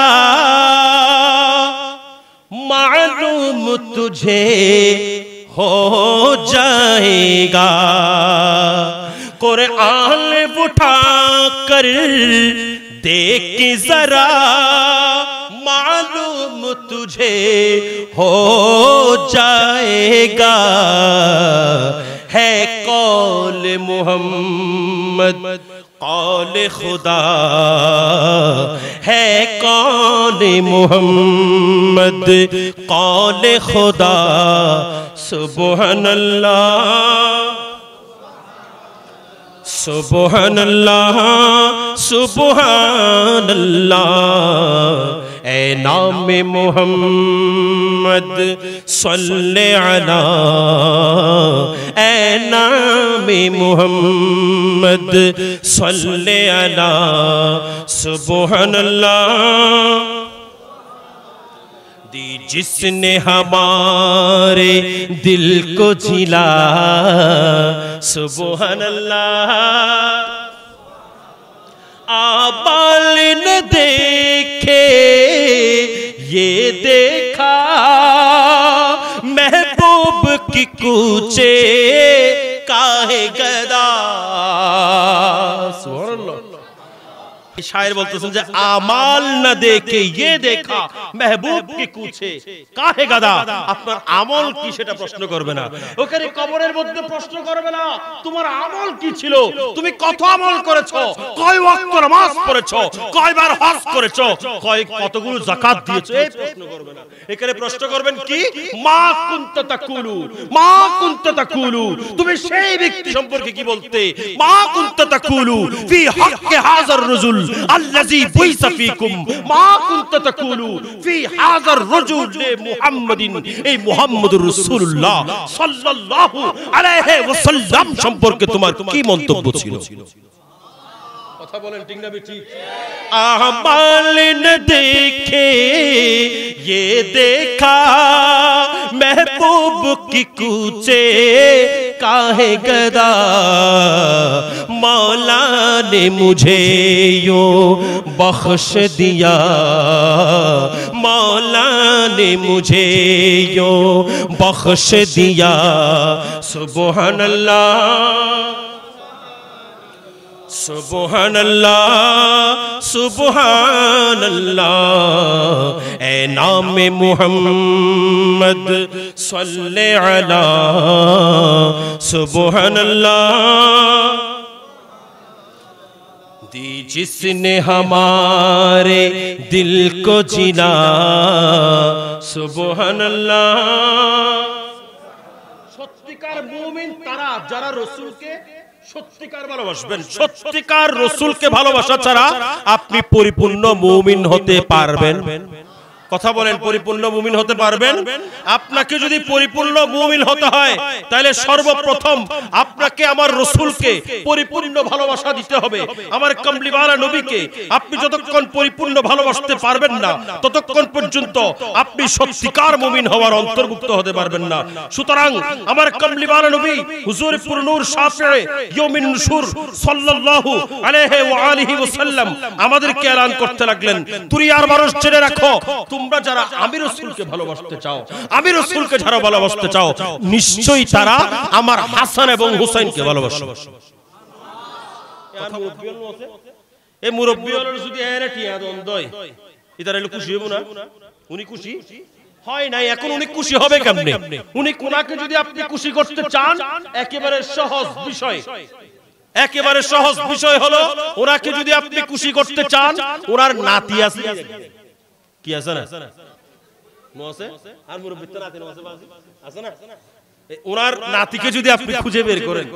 মালूम तुझे हो जाएगा। कुरान उठा कर देख जरा मालूम तुझे हो जाएगा। है कौल मोहम्मद कौल खुदा, है कौल मोहम्मद कौल खुदा। सुबहानल्लाह सुबहानल्लाह सुबहानल्लाह। ए नाम मोहम्मद सल्ले अला, ए नाम मोहम्मद सल्ले अला। सुबहानल्लाह दी जिसने हमारे दिल को झिला। सुबहानल्लाह आबाल न देखे ये देखा, महबूब की कूचे काहे गदा। सुभान अल्लाह। शायर বলতেছেন যে আমাল না দেখে ये देखा महबूब की कूचे काहे गदा আপনার আমল কি সেটা প্রশ্ন করবে না ওখানে কবরের মধ্যে প্রশ্ন করবে না তোমার আমল কি ছিল তুমি কত আমল করেছো কয় ওয়াক্ত নামাজ পড়েছো কয়বার হজ করেছো কতগুলো যাকাত দিয়েছো এই প্রশ্ন করবে না এখানে প্রশ্ন করবেন কি মা কুনতা তাকুলু তুমি সেই ব্যক্তি সম্পর্কে কি বলতে মা কুনতা তাকুলু ফি হক্কি হাযার রাজুল আল্লাযী বুইসা ফীকুম মা কুনতা তাকুলু ফি হাযার রাজুল মুহাম্মাদিন এই মুহাম্মদুর রাসূলুল্লাহ সাল্লাল্লাহু আলাইহি ওয়াসাল্লাম সম্পর্কে তোমার কি মন্তব্য ছিল কথা বলেন ঠিক না ঠিক আমাল न देखे ये देखा महबूब की कूचे काहे गदा मौला ने मुझे यूं बख्श दिया मौला ने मुझे यूं बख्श दिया सुबहान अल्लाह सुबहान अल्लाह ए नाम मुहम्मद सल्ले अला सुबहान अल्लाह दी जिसने हमारे दिल को जिला सुबहान अल्लाह सत्यकार मुमिन तारा যারা রাসূলকে সত্যিকার ভালোবাসবেন সত্যিকার রাসূলকে ভালোবাসা ছাড়া আপনি পরিপূর্ণ মুমিন হতে পারবেন কথা বলেন পরিপূর্ণ মুমিন হতে পারবেন আপনাকে যদি পরিপূর্ণ মুমিন হতে হয় তাহলে সর্বপ্রথম আপনাকে আমার রাসূলকে পরিপূর্ণ ভালোবাসা দিতে হবে আমার কামলিওয়ালা নবীকে আপনি যতক্ষণ পরিপূর্ণ ভালোবাসতে পারবেন না ততক্ষণ পর্যন্ত আপনি সত্যিকার মুমিন হওয়ার অন্তর্ভুক্ত হতে পারবেন না সুতরাং আমার কামলিওয়ালা নবী হুজুর পুরনূর শাফিঈ ইয়াউমিন নুশুর সাল্লাল্লাহু আলাইহি ওয়া আলিহি ওয়াসাল্লাম আমাদেরকে এলান করতে লাগলেন দুনিয়ার মানুষ জেনে রাখো তোমরা যারা আমি রাসূলকে ভালোবাসতে চাও আমি রাসূলকে যারা ভালোবাসতে চাও নিশ্চয়ই তারা আমার হাসান এবং হুসাইনকে ভালোবাসবে কথা মুরব্বিয়ল আছে এই মুরব্বিয়ল যদি এরে টিয়া দন দই ইদারে খুশি হবো না উনি খুশি হয় নাই এখন উনি খুশি হবে কেমনে উনি কোনাকে যদি আপনি খুশি করতে চান একেবারে সহজ বিষয় হলো ওনাকে যদি আপনি খুশি করতে চান ওনার নাতি আছে কি আছে না মোছে আর মুরব্বি তো নাতি আছে না ওনার নাতিকে যদি আপনি খুঁজে বের করেন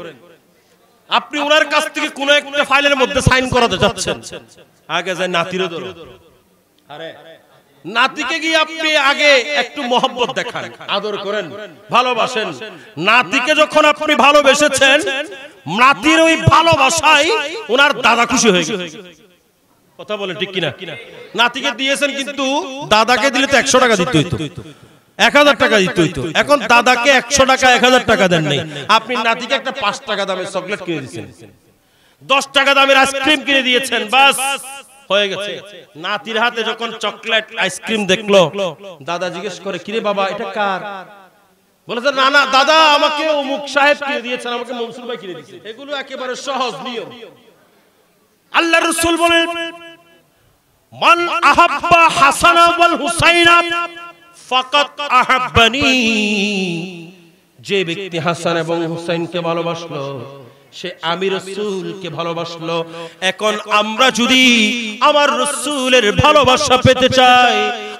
আপনি ওনার কাছ থেকে কোন একটা ফাইলের মধ্যে সাইন করাতে যাচ্ছেন আগে যায় নাতিরে ধরো আরে নাতিকে গিয়ে আপনি আগে একটু মহব্বত দেখান আদর করেন ভালোবাসেন নাতিকে যখন আপনি ভালোবেসেছেন নাতির ওই ভালোবাসায় ওনার দাদা খুশি হয়ে গেছে কথা বলেন ঠিক কিনা নাতিকে দিয়েছেন কিন্তু দাদাকে দিলে তো 100 টাকা দিতে হইতো 1000 টাকা দিতে হইতো এখন দাদাকে 100 টাকা 1000 টাকা দেন নাই আপনি নাতিকে একটা 5 টাকা দামের চকলেট কিনে দিয়েছেন 10 টাকা দামের আইসক্রিম কিনে দিয়েছেন বাস হয়ে গেছে নাতির হাতে যখন চকলেট আইসক্রিম দেখলো দাদা জিজ্ঞেস করে কিরে বাবা এটা কার বলেছে না না দাদা আমাকে অমুক সাহেব কিনে দিয়েছেন আমাকে মনসুর ভাই কিনে দিয়েছে এগুলো একেবারে সহজ নিয়ম আল্লাহর রাসূল বলেন মান আহাব্বা হাসানা ওয়াল হুসাইনা ফাকাত আহাব্বানি যে ব্যক্তি হাসান এবং হুসাইনকে ভালোবাসলো সে আমি রাসূলকে ভালোবাসলো এখন আমরা যদি আমার রাসূলের ভালোবাসা পেতে চাই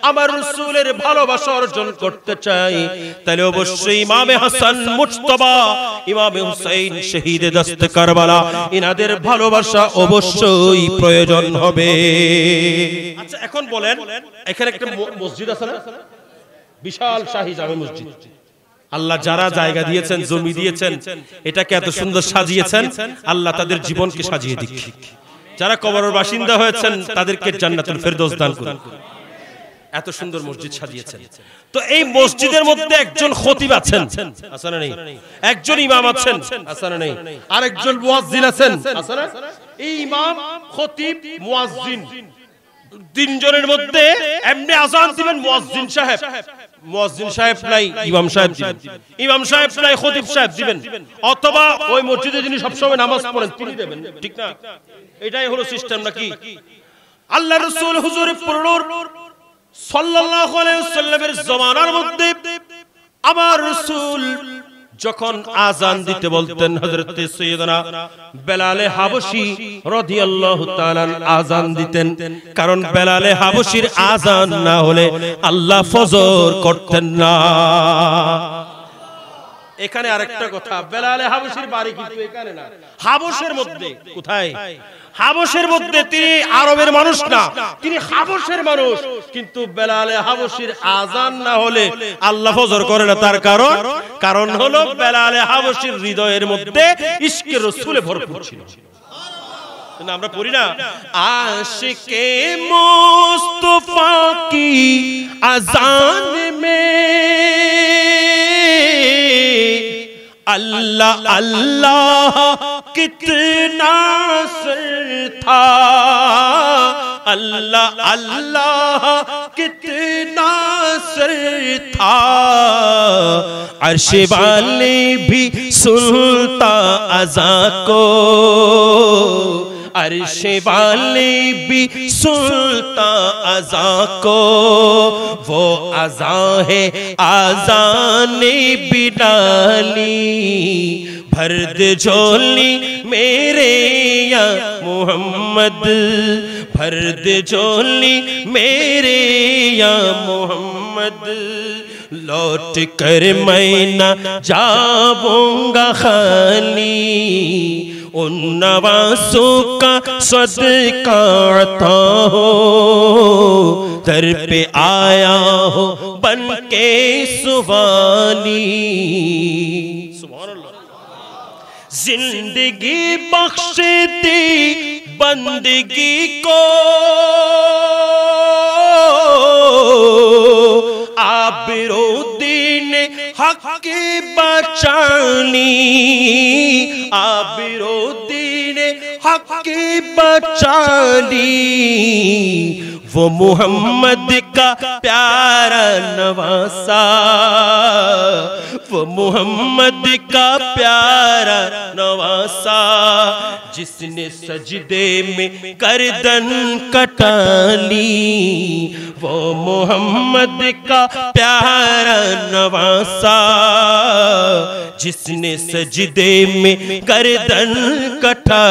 আমার রাসূলের ভালোবাসা অর্জন করতে চাই তাহলে অবশ্যই ইমামে হাসান মুজতবা ইমামে হুসাইন শহীদে দস্তে কারবালা ইনাদের ভালোবাসা অবশ্যই প্রয়োজন হবে আচ্ছা এখন বলেন এখানে একটা মসজিদ আছে না বিশাল শাহী জামে মসজিদ আল্লাহ যারা জায়গা দিয়েছেন জমি দিয়েছেন এটাকে এত সুন্দর সাজিয়েছেন আল্লাহ তাদের জীবনকে সাজিয়ে দিক যারা কবরের বাসিন্দা হয়েছেন তাদেরকে জান্নাতুল ফেরদৌস দান করুন এত সুন্দর মসজিদ সাজিয়েছেন তো এই মসজিদের মধ্যে একজন খতিব আছেন আছে না নেই একজন ইমাম আছেন আছে না নেই আরেকজন মুয়াজ্জিন আছেন আছে না এই ইমাম খতিব মুয়াজ্জিন তিনজনের মধ্যে এমনি আযান দিবেন মুয়াজ্জিন সাহেব মুয়াজ্জিন সাহেব নাই, ইমাম সাহেব দিবেন। ইমাম সাহেব নাই, খতিব সাহেব দিবেন। অথবা ওই মসজিদে যিনি সবসময় নামাজ পড়েন তিনি দেবেন, ঠিক না? এটাই হলো সিস্টেম নাকি? আল্লাহ রাসূল হুজুর পুরুর সাল্লাল্লাহু আলাইহি ওয়াসাল্লামের জামানার মধ্যে আমার রাসূল যখন আযান দিতে বলতেন, হযরত সাইয়্যিদানা বেলাল হাবশী রাদিয়াল্লাহু তাআলা আযান দিতেন। কারণ বেলাল হাবশীর আযান না হলে আল্লাহ ফজর করতেন না। এখানে আরেকটা কথা, বেলাল হাবশীর বাড়ি কিন্তু এখানে না, হাবশের মধ্যে। কোথায়? হাবশের মধ্যে। তিনি আরবের মানুষ না, তিনি হাবশের মানুষ। কিন্তু বেলাল হাবশীর আযান না হলে আল্লাহ ফজর করে না। তার কারণ হলো বেলাল হাবশীর হৃদয়ের মধ্যে ইশকে রাসূলে ভরপুর ছিল। আমরা পড়ি না, আশিকে মুস্তাফা কি আযান মে अल्लाह अल्लाह कितना असर था, अल्लाह अल्लाह कितना असर था। अर्श वाले भी सुनता अज़ा को, अर्श वाले भी सुनता अज़ा को। वो अज़ा है आज़ाने बिलाली, भर दे झोली मेरे या मोहम्मद, भर दे झोली मेरे या मोहम्मद। लौट कर मैं न जाऊंगा खाली, उन नवासों का सदका अता हो, दर पे आया हो बन के सुवाली। सुभान अल्लाह। जिंदगी बख्श दी बंदगी को, आबरो दीन हक की बचानी, आबरो दीन हक की बचानी। वो मोहम्मद का प्यारा नवासा, वो मोहम्मद का प्यारा नवासा। जिसने सजदे में गर्दन कटा ली, वो मोहम्मद का प्यारा नवासा। जिसने सजदे में गर्दन कटा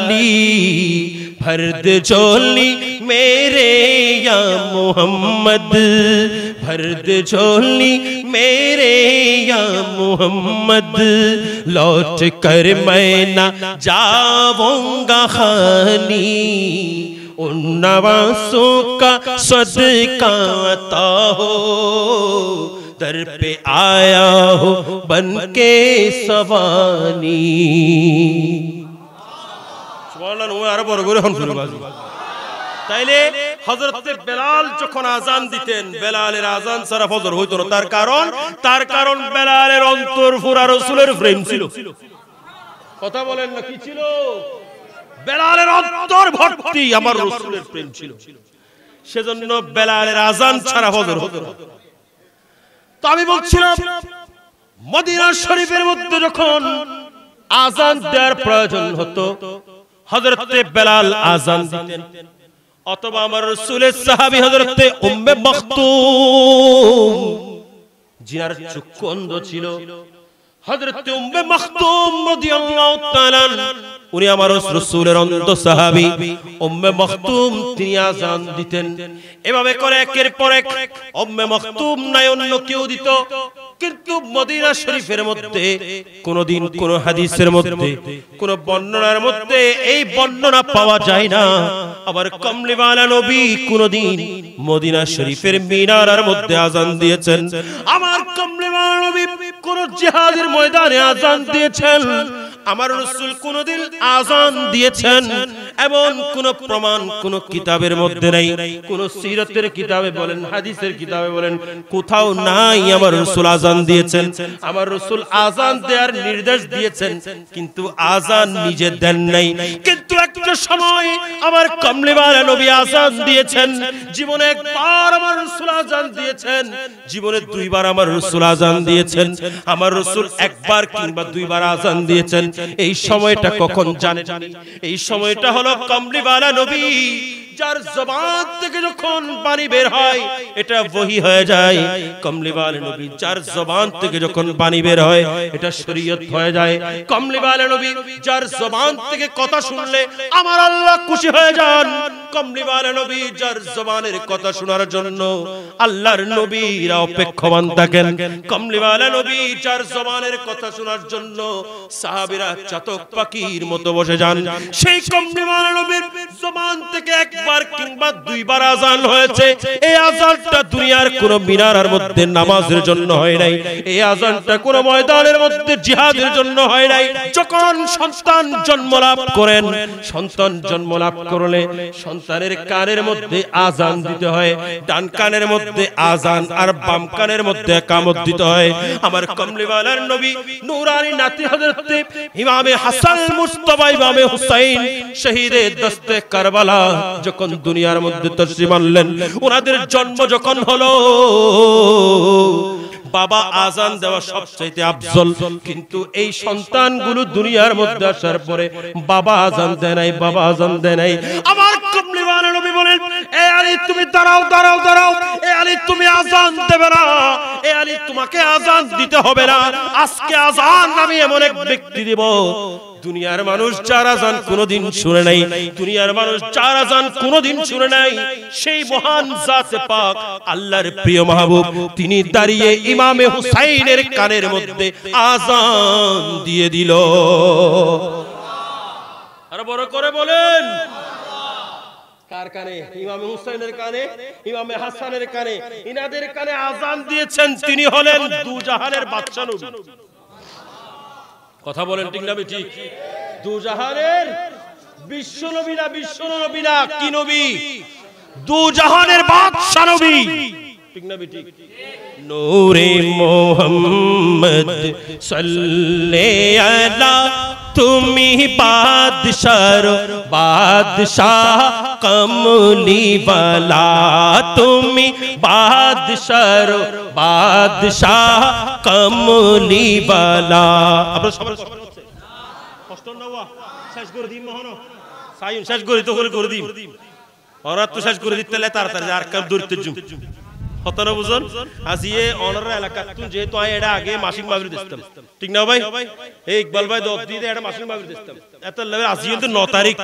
ली, भरद झोली मेरे या मोहम्मद, भरद झोली मेरे या मोहम्मद। लौट कर मैं न जाऊंगा खाली, उन नवासों का सदका अता हो, दर पे आया हो बन के सवानी। তাইলে হযরত বেলাল যখন আযান দিতেন, বেলালের আযান ছাড়া ফজর হইতো না। তার কারণ বেলালের অন্তর পুরা রাসূলের প্রেম ছিল। কথা বলেন না, কি ছিল? বেলালের অন্তর ভর্তি আমার রাসূলের প্রেম ছিল। সেজন্য বেলালের আযান ছাড়া ফজর হতো না। তো আমি বলছিলাম, মদিনা শরীফের মধ্যে যখন আযান দেওয়ার প্রয়োজন হতো, হযরত বেলাল আযান দিতেন। অথবা আমার রাসূলের সাহাবী হযরত উম্মে মাকতুম, যিনার চক্ষু অন্ধ ছিল, হযরত উম্মে মাকতুম রাদিয়াল্লাহু তাআলা, উনি আমার রাসূলের অন্ধ সাহাবী। উম্মে মাকতুম তিনি আযান দিতেন। এভাবে করে একের পর এক উম্মে মাকতুম নাই অন্য কেউ দিত। কিন্তু মদিনা শরীফের মধ্যে কোনদিন কোন হাদিসের মধ্যে কোন বর্ণনার মধ্যে এই বর্ণনা পাওয়া যায় না। আবার কমলিওয়ালা নবী কোনদিন মদিনা শরীফের মিনারার মধ্যে আযান দিয়েছেন। আমার কমলিওয়ালা নবী কোন জিহাদের ময়দানে আযান দিয়েছেন। আমার রাসূল কোনদিন আযান দিয়েছেন এমন কোন প্রমাণ কোন কিতাবের মধ্যে নাই, কোন সিরাতের কিতাবে বলেন, হাদিসের কিতাবে বলেন, কোথাও নাই আমার রাসূল আযান দিয়েছেন। আমার রাসূল আযান দেওয়ার নির্দেশ দিয়েছেন, কিন্তু আযান নিজে দেন নাই। কিন্তু একটা সময় আমার কমলিওয়ালা নবী আযান দিয়েছেন। জীবনে একবার আমার রাসূল আযান দিয়েছেন, জীবনে দুইবার আমার রাসূল আযান দিয়েছেন। আমার রাসূল একবার কিংবা দুইবার আযান দিয়েছেন। এই সময়টা কখন জানেন? এই সময়টা হলো কমলিওয়ালা নবী যার জবান থেকে যখন বাণী বের হয় এটা ওহী হয়ে যায়। কমলিওয়ালা নবী যার জবান থেকে যখন বাণী বের হয় এটা শরীয়ত হয়ে যায়। কমলিওয়ালা নবী যার জবান থেকে কথা শুনলে আমার আল্লাহ খুশি হয়ে যান। কমলিওয়ালা নবী যার জবানের কথা শোনার জন্য আল্লাহর নবীরা অপেক্ষমান থাকেন। কমলিওয়ালা নবী যার জবানের কথা শোনার জন্য সাহাবীরা চাতক পাখির মতো বসে যান। সেই কমলিওয়ালা নবীর জবান থেকে একবার কিংবা দুইবার আযান হয়েছে। এই আযানটা দুনিয়ার কোন মিনারের মধ্যে নামাজের জন্য হয় নাই, এই আযানটা কোন ময়দানের মধ্যে জিহাদের জন্য হয় নাই। যখন সন্তান জন্ম লাভ করেন, সন্তান জন্ম লাভ করলে সন্তানের কানের মধ্যে আযান দিতে হয়, ডান কানের মধ্যে আযান আর বাম কানের মধ্যে ইকামত দিতে হয়। আমার কমলিওয়ালার নবী নূরানী নাতি হযরত ইমামে হাসান মুস্তাফা ইমামে হুসাইন শহীদে দস্তে কারবালা যখন দুনিয়ার মধ্যে তশরিফ আনলেন, ওনাদের জন্ম যখন হলো, বাবা আযান দেওয়া সবচেয়ে আফজল, কিন্তু এই সন্তানগুলো দুনিয়ার মধ্যে আসার পরে বাবা আযান দেয় নাই, বাবা আযান দেয় নাই। আমার কমলিওয়ালা নবী বলেন, এ আলী তুমি দাঁড়াও দাঁড়াও দাঁড়াও, এ আলী তুমি আযান দেবে না, এ আলী তোমাকে আযান দিতে হবে না। আজকে আযান আমি এমন এক ব্যক্তি দেব দুনিয়ার মানুষ যার আযান কোনোদিন শুনে নাই, দুনিয়ার মানুষ যার আযান কোনোদিন শুনে নাই, সেই মহান জাতে পাক আল্লাহর প্রিয় মাহবুব তিনি দাঁড়িয়ে ইমামে হুসাইনের কানের মধ্যে আযান দিয়ে দিল। আর বড় করে বলেন কার কানে? ইমামে হুসাইনের কানে, ইমামে হাসানের কানে, ইনাদের কানে আযান দিয়েছেন তিনি হলেন দুজাহানের বাদশা নবী। কথা বলেন ঠিক না ঠিক? দুজাহানের বিশ্ব নবী না, বিশ্ব নবী না, কি নবী? দুজাহানের বাদশা নবী, ঠিক না ঠিক? নূরে মোহাম্মদ সাল্লাল্লাহু আলা তুমি বাদশার বাদশাহ কমলিওয়ালা, তুমি বাদশার বাদশাহ কমলিওয়ালা। আপনারা সবাই কষ্ট না ওয়া শেষ করে দিই মহনো সাইন শেষ করে তো করে দিই ওরা তো শেষ করে দিতে তাড়াতাড়ি আর কাম দূরতে জুম হতনা বুঝুন। আজিয়ে অনারা এলাকা তুই যেহেতু এটা আগে মাসিক মাহফিল দিতাম, ঠিক না ভাই? এই ইকবাল ভাই 10 দিতে এটা মাসিক মাহফিল দিতাম। এত লেভেল আজিয়ে তো 9 তারিখ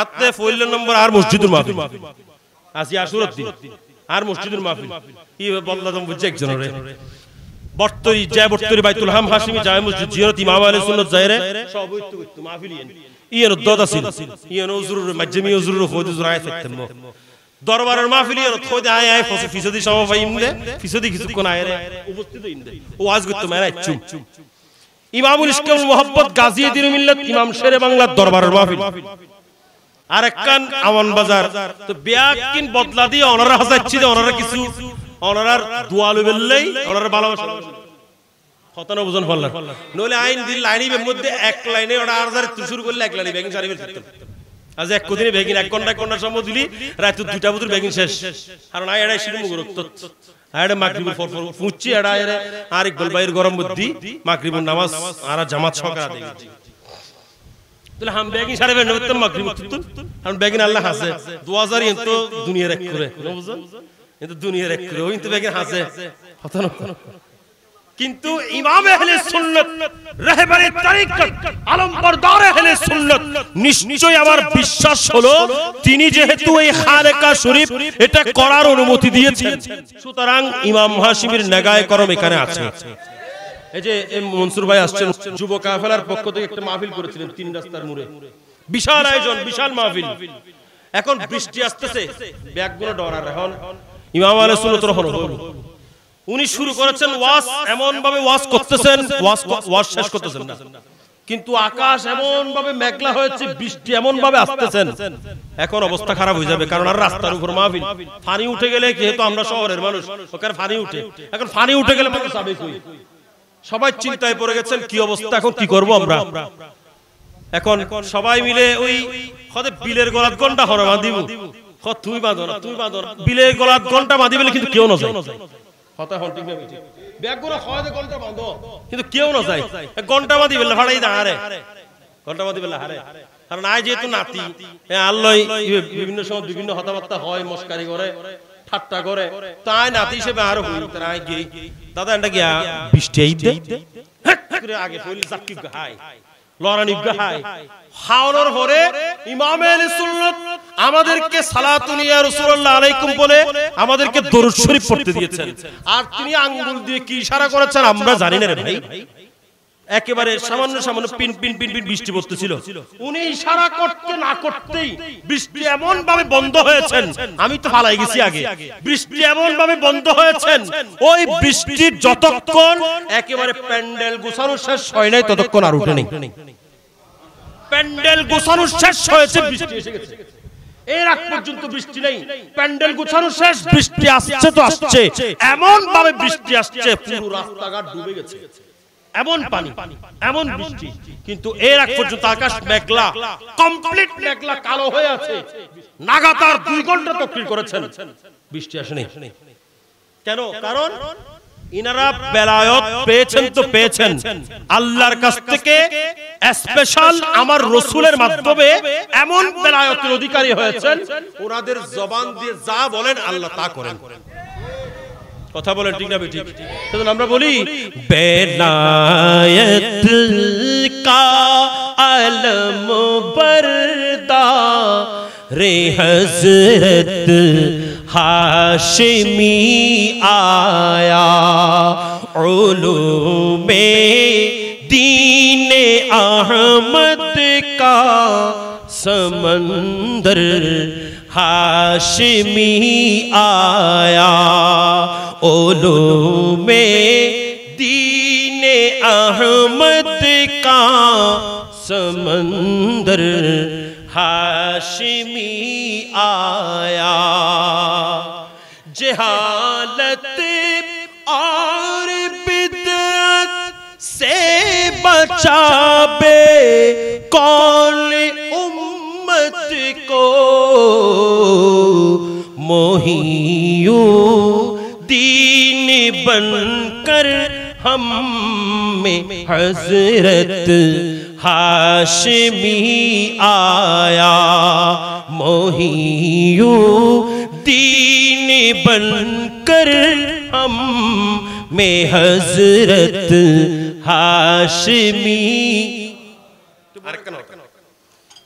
আতে ফইল নম্বর আর মসজিদুল মাহফিল, আজি আশুরার দিন আর মসজিদুল মাহফিল। ই বললাম বুঝছে একজন রে বর্তরি যায়, বর্তরি বাইতুল হাম হাশিমি যায় মসজিদ জিয়ারত ইমাম আলাইহিস সুন্নাত যায়রে সব হইতো মাহফিল ইয়েন দদ আছিল, ইয়েন উজরুর মাজমি উজরুর খোদ জুরায় ফতম দরবারের মাহফিল ইয়েন খোদ আয় আয় ফিসদি সমফাই ইমদে ফিসদি কিছু কোন আয়রে উপস্থিত ইমদে ওয়াজ করতে মেরা চুম ইমামুল ইসলাম মোহাম্মদ গাজীউদ্দিন মিল্লাত ইমাম শেরে বাংলার দরবারের মাহফিল। আর একখান আমান বাজার তো বিয়াকিন বদলা দিয়ে ওনারা হাজাচ্ছি যে ওনারা কিছু ওনার দোয়া লইবেললেই ওনার ভালোবাসা কতনা বুঝন ফল্লার নইলে আইন দিল লাইনের মধ্যে এক লাইনে ওটা আর হাজার শুরু করলে এক লাইনে বেগিন সারিবে থাকতো। আজ এক দিনে বেগিন 1 ঘন্টা সময় দিলি রাত 2টা বুতুর বেগিন শেষ। আর না এড়াই শুরু মুরক্ত আড়ে মাগরিবের পর ফুঁচি এড়াই আর ইকবাল ভাইয়ের গরম বুদ্ধি মাগরিবের নামাজ আর জামাত সকাল দেই তাহলে হাম বেগিন সারিবে নতুন মাগরিব তুতুন হাম বেগিন আল্লাহ হাসে 2000 ইনতো দুনিয়ার এক করে বুঝুন কিন্তু দুনিয়ার এক করে কিন্তু বেগিন হাসে কতনা। কিন্তু ইমাম আহলে সুন্নাত রাহবারে তরিকত আলমবরদার আহলে সুন্নাত নিশ্চয় আমার বিশ্বাস হলো তিনি যেহেতু এই খালেকা শরীফ এটা করার অনুমতি দিয়েছেন, সুতরাং ইমাম হাশিমির নেগায়ে করম এখানে আছে। এই যে মনসুর ভাই আসছেন যুব কাফেলার পক্ষ থেকে একটা মাহফিল করেছিলেন 3 রাস্তার মোড়ে, বিশাল আয়োজন বিশাল মাহফিল। এখন বৃষ্টি আসতেছে ব্যাগগুলো ডরার, এখন ইমাম আহলে সুন্নাত রহমাতুল্লাহ উনি শুরু করেছেন ওয়াজ, এমন ভাবে ওয়াজ করতেছেন ওয়াজ শেষ করতেছেন না, কিন্তু আকাশ এমন ভাবে মেঘলা হয়েছে, বৃষ্টি এমন ভাবে আসতেছেন, এখন অবস্থা খারাপ হয়ে যাবে। কারণ আর রাস্তার উপর মাহফিল, পানি উঠে গেলে, যেহেতু আমরা শহরের মানুষ, ওখানে পানি উঠে, এখন পানি উঠে গেলে মানুষ যাবে কই? সবাই চিন্তায় পড়ে গেছেন কি অবস্থা, এখন কি করব আমরা। এখন সবাই মিলে ওই হতে বিলের গলাত ঘন্টা হরে বাঁধিব, তুই বাঁধো না, তুই বাঁধো না, বিলের গলাত ঘন্টা বাঁধি বলে কিন্তু কেউ না যায়। কথা হল ঠিক না? ব্যাগগুলো হয় ঘন্টা বাঁধো, কিন্তু কেউ না যায়। ঘন্টা বাঁধি বললে ভাড়াই দা হারে, ঘন্টা বাঁধি বললে হারে। কারণ আয় যেহেতু নাতি, আল্লাহ বিভিন্ন সময় বিভিন্ন কথাবার্তা হয়, মস্কারি করে, ঠাট্টা করে, তাই নাতি হিসেবে আরো হই। তাই গিয়ে দাদা এটা গিয়া বৃষ্টি আগে চাকরি হাই লড়ানি গাহাই হাওলার পরে ইমাম আহলে সুন্নাত আমাদেরকে সালাতুন ইয়া রাসূলুল্লাহ আলাইকুম বলে আমাদেরকে দরুদ শরীফ পড়তে দিয়েছেন। আর তিনি আঙ্গুল দিয়ে কি ইশারা করেছেন আমরা জানি না রে ভাই। একেবারে সামান্য সামান্য পিন পিন পিন পিন বৃষ্টি পড়তেছিল, উনি ইশারা করতে না করতেই বৃষ্টি এমন ভাবে বন্ধ হয়েছেন, আমি তো হালাই গেছি আগে। বৃষ্টি এমন ভাবে বন্ধ হয়েছেন, ওই বৃষ্টির যতক্ষণ একেবারে প্যান্ডেল গোছানো শেষ হয় নাই ততক্ষণ আর উঠে নেই। প্যান্ডেল গোছানো শেষ হয়েছে, বৃষ্টি এসে গেছে। এর আগ পর্যন্ত বৃষ্টি নেই, প্যান্ডেল গোছানো শেষ, বৃষ্টি আসছে তো আসছে, এমন ভাবে বৃষ্টি আসছে পুরো রাস্তাঘাট ডুবে গেছে, এমন পানি, এমন বৃষ্টি। কিন্তু এর আগ পর্যন্ত আকাশ মেঘলা, কমপ্লিট মেঘলা, কালো হয়ে আছে। লাগাতার 2 ঘন্টা তাকবীর করেছেন, বৃষ্টি আসেনি। কেন? কারণ ইনারা বেলায়েত পেয়েছেন তো পেয়েছেন আল্লাহর কাছ থেকে, স্পেশাল আমার রাসূলের মাধ্যমে এমন বেলায়েতের অধিকারী হয়েছেন, ওনাদের জবান দিয়ে যা বলেন আল্লাহ তা করেন। কথা বলেন ঠিক না ঠিক? সেজন্য আমরা বলি বেলায়েত কা আলম বরদা রে হযরত হাশমি আয়া উলুমে দীনে আহমদ কা समंदर हाशिमी आया उलूमे दीने अहमद का समंदर हाशिमी आया जहालत और बिदअत से बचाबे कौन उम्मत को मोहियो दीन बनकर हम में हजरत हाशिमी आया मोहियो दीन बनकर हम में हजरत हाशिमी।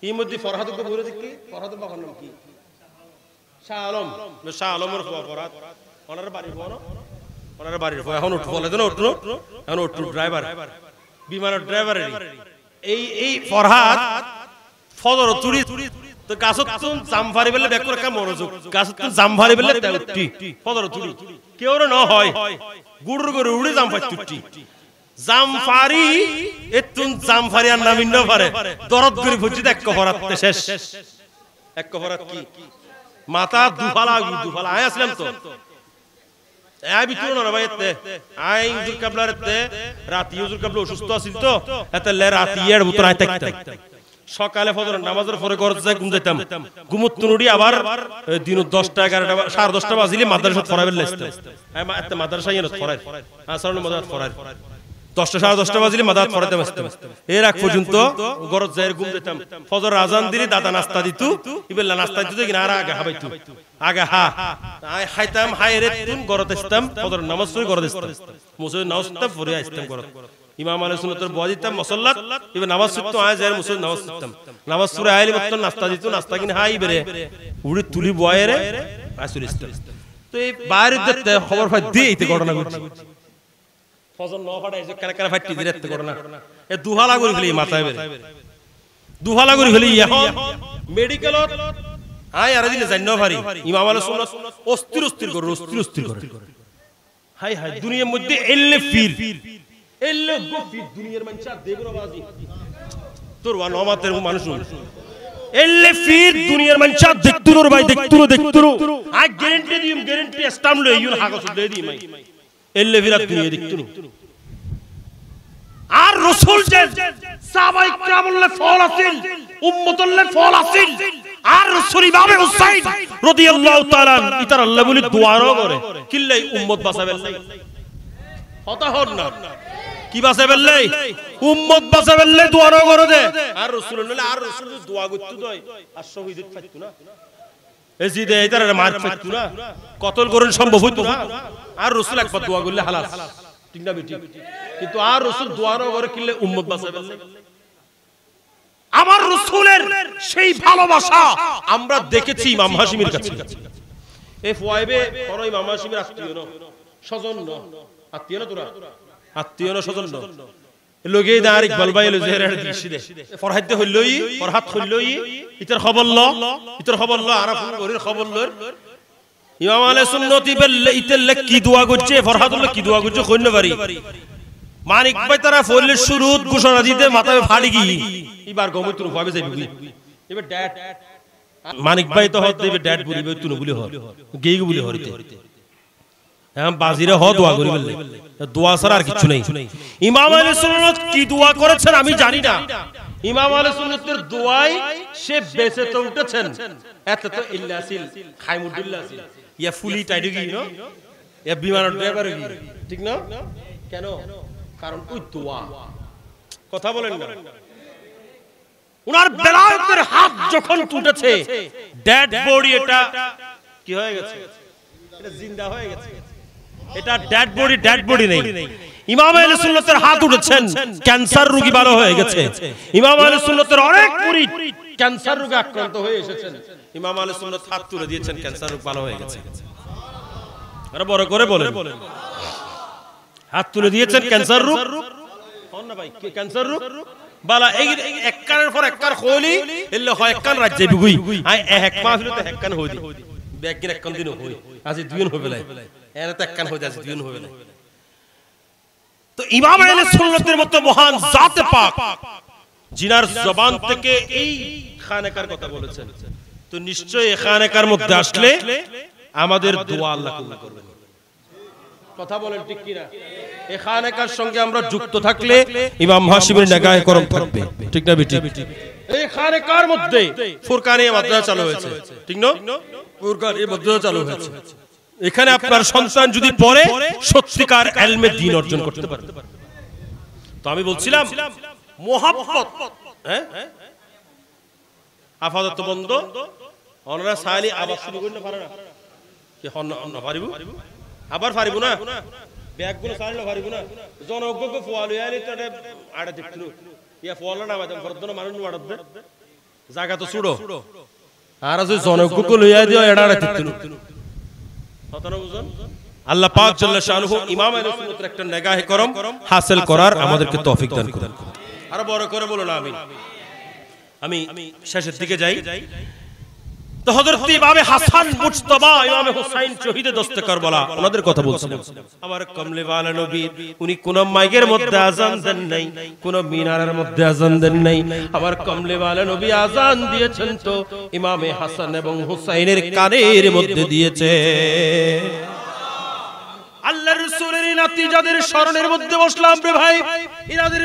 এই মধ্যে ফরহাদকে বলে দেখি, ফরহাদের বাবার নাম কি? শাহ আলম। শাহ আলমের ফরহাদ ওনার বাড়ির বড়, ওনার বাড়ির এখন উঠ বলে দেন, উঠলো এখন উঠ ড্রাইভার, বিমানের ড্রাইভারের এই ফরহাদ ফজর তুরি তো গাছত জামফারি বেলে ব্যাক করে কাম মনোযোগ, গাছত জামফারি বেলে উঠি ফজর তুরি কেউ ন হয় গুড়ুর করে উড়ে জামফারি তুটি জামফারি এতুন জামফারি আর নামিন না পারে দরদ করে ফুটি এক কফরাতে শেষ। এক কফরাত কি মাথা দুফালা দুফালা আয় আসলাম তো আয় ভিতর না ভাই এতে আয় হুজুর কাবলারতে রাতি হুজুর কাবলা অসুস্থ আছিল তো এতে লে রাতি এর ভিতর আয় থাকতাম। সকালে ফজর নামাজের পরে ঘর যাই ঘুম যাইতাম, ঘুমত নুড়ি আবার দিন 10টা 11টা 10:30 বাজিলে মাদ্রাসা পড়াবেন লাগতো। আয় এতে মাদ্রাসা ইয়ে পড়ায় আসলে মাদ্রাসা পড়ায় 10টা 10:30 বাজিলে মাদ্রাসা পড়াতে বসতাম। এর আগ পর্যন্ত ঘর যাই ঘুম যাইতাম, ফজর আজান দিলে দাদা নাস্তা দিতু, ইবেলা নাস্তা দিতু কিনা আর আগে হাবাইতু আগে হা আয় খাইতাম হায় রে তুন ঘরত আসতাম, ফজর নামাজ পড়ে ঘরত আসতাম, মুসল্লি নামাজ পড়তে পড়ে আসতাম ঘরত। ইমাম আলাইহিস সুন্নাতের বয়া দিতাম মুসাল্লাত, ইবে নামাজ পড়তে আয় যায় মুসল্লি নামাজ পড়তাম, নামাজ পড়ে আইলে মত নাস্তা দিতু, নাস্তা কিনা হাই বেরে উড়ি তুলি বয়ে রে আসলে আসতাম। তো এই বাইরে দেখতে খবর পাই দিয়ে এইতে ঘটনা ঘটছে, ফজর ন ফাটাই যে কারা কারা ফাটি দিরে এত ঘটনা এ দুহালা করে ফেলি মাথায় বেরে দুহালা করে ফেলি। এখন মেডিকেলত আয় আর দিনে জান্ন পারি ইমাম আলাইহিস সুন্নাত অস্থির অস্থির করে অস্থির অস্থির করে হাই হাই দুনিয়ার মধ্যে এল্লে ফির এল্লে গফির দুনিয়ার মানুষ দেবরাবাজি তোর ওয়ানমাতের মানুষ এলে ফির দুনিয়ার মানুষ দেখতুর ভাই দেখতুর আই গ্যারান্টি স্টাম্প লই ইউর হাগস দে দি মাই এলে ফির দুনিয়া দেখতুর আর রাসূল যে সাহাবায়ে কিরামুল্লাহ ফল আছিল উম্মতুল্লাহ ফল আছিল আর রাসূল ইমামে হুসাইন রাদিয়াল্লাহু তাআলা ইতার আল্লাহ বলি দোয়ারও করে কিল্লাই উম্মত বাঁচাবেন নাই কথা হল না কি বাঁচাবেন নাই উম্মত বাঁচাবেন নাই দোয়ারও করে দে আর রাসূল নলে আর রাসূল দোয়া করতে দয় আর শহীদ ফাইতো না এজিদে ইতার মার ফাইতো না কতল করুন সম্ভব হইতো না আর রাসূল একবার দোয়া করলে হালাল ঠিক না বেটি কিন্তু আর রাসূল দোয়ারও করে কিল্লাই উম্মত বাঁচাবেন নাই আমার রাসূলের সেই ভালোবাসা আমরা দেখেছি ইমাম হাশিমের কাছে এই ফুয়াইবে কোন ইমাম হাশিমের আত্মীয় না স্বজন না আত্মীয় না তোরা আত্মীয় না স্বজন না লগেই দা আর ইকবাল ভাই লজেরার দৃষ্টি দে ফরহাদ দে হইলই ফরহাদ হইলই ইতার খবর ল আরাফুল গরির খবর ল ইমাম আহলে সুন্নতি বলে ইতালে কি দোয়া করছে ফরহাদুল্লাহ কি দোয়া করছে কইন না পারি মানিক ভাই তারা ফলের শুরুত ঘোষণা দিতে মাথায় ফাড়ি গি এবার গমতুর ভাবে যাইবি এবার ড্যাড মানিক ভাই তো হত দেবে ড্যাড বলিবে তুনো বলি হর গেই বলি হরিতে हम বাজিরে হ দোয়া করি বললে দোয়া ছাড়া আর কিছু নেই ইমাম আহলে সুন্নাত কি দোয়া করেছেন আমি জানি না ইমাম আহলে সুন্নাতের দোয়ায় সে বেঁচে তো উঠেছেন এত তো ইল্লাসিল খাইমুদুল্লাসিল ইয়া ফুলি টাইডু গি নো ইয়া বিমান ড্রাইভার গি ঠিক না কেন কারণ ওই দোয়া কথা বলেন না উনার বেলায়েতের হাত যখন টুটেছে ডেড বডি এটা কি হয়ে গেছে এটা জিন্দা হয়ে গেছে এটা ডেড বডি নেই ইমাম আহলে সুন্নাতের হাত উঠেছেন ক্যান্সার রোগী ভালো হয়ে গেছে ইমাম আহলে সুন্নাতের অনেক মুরিদ ক্যান্সার রোগে আক্রান্ত হয়ে এসেছেন ইমাম আহলে সুন্নাত হাত তুলে দিয়েছেন ক্যান্সার রোগ ভালো হয়ে গেছে আরে বড় করে বলেন হাত তুলে দিয়েছেন ক্যান্সার রোগ কোন না ভাই ক্যান্সার রোগ বালা এই এক কানের পর এক কান খোলি এলে হয় এক কান রাজ্যে বিগুই আই এক মাস হইতে এক কান হই ব্যাগিন এক কান দিন হই আজি দুইন হবে লাই এরা তো এক কান হই আজি দুইন হবে লাই তো ইমাম আহলে সুন্নাতের মতো মহান জাতে পাক জিনার জবান থেকে এই খানেকার কথা বলেছেন তো নিশ্চয়ই এই খানেকার মধ্যে আসলে আমাদের দোয়া আল্লাহ কবুল করবেন কথা বলেন ঠিক কি না এই খানেকার সঙ্গে আমরা যুক্ত থাকলে ইমাম হাশিমের নিগাহে করম থাকবে ঠিক না বেটি এই খানেকার মধ্যে ফুরকানি মাদ্রাসা চালু হয়েছে ঠিক না ফুরকানি মাদ্রাসা চালু হয়েছে এখানে আপনার সন্তান যদি পড়ে সত্যিকার ইলমে দ্বীন অর্জন করতে পারে তো আমি বলছিলাম মোহাব্বত হ্যাঁ আপাতত বন্ধ ওনারা সালি আবার শুরু করতে পারে না কি হন না পারিব আবার পারিব না ব্যাগগুলো সারিলো পারিব না জনজ্ঞ ফোয়ালো ইয়ালি তড়ে আড়া দেখলো ইয়া ফোয়ালো না মাদম ফরদন মানুষ মারদ জায়গা তো ছুড়ো আর যে জনজ্ঞ লইয়া দিও এড়া আড়া দেখলো কতটা বুঝুন আল্লাহ পাক জাল্লা শানুহু ইমাম আহলে সুন্নাতের একটা নিগাহে করম হাসিল করার আমাদেরকে তৌফিক দান করুন আর বড় করে বলুন আমিন আমি শেষের দিকে যাই তো হযরত ইমাম হাসান মুজতবা ইমাম হুসাইন শহীদে দস্তে কারবালা ওনাদের কথা বলছিলাম আমার কমলে ওয়ালা নবী উনি কোন মাইকের মধ্যে আযান দেন নাই কোন মিনারের মধ্যে আযান দেন নাই আমার কমলে ওয়ালা নবী আযান দিয়েছেন তো ইমাম হাসান এবং হুসাইনের কানের মধ্যে দিয়েছে আল্লাহর রাসূলের নাতি যাদের শরণের মধ্যে বসলাম রে ভাই ইনাদের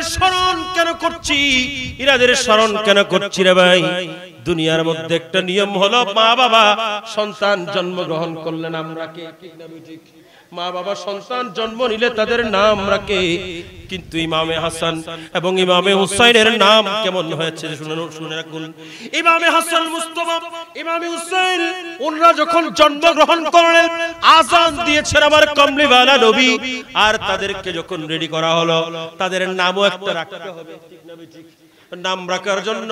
শরণ কেন করছি রে ভাই দুনিয়ার মধ্যে একটা নিয়ম হলো মা বাবা সন্তান জন্মগ্রহণ করলে নাম রাখে ঠিক না ঠিক মা বাবা সন্তান জন্ম নিলে তাদের নাম রাখে কিন্তু ইমামে হাসান এবং ইমামে হুসাইনের নাম কেমন হয়েছে শুনে রাখুন ইমামে হাসান মুস্তাফা ইমামে হুসাইন ওনারা যখন জন্মগ্রহণ করলেন আযান দিয়েছেন আমার কমলিওয়ালা নবী আর তাদেরকে যখন রেডি করা হলো তাদের নামও একটা রাখতে হবে ঠিক না ঠিক নাম রাখার জন্য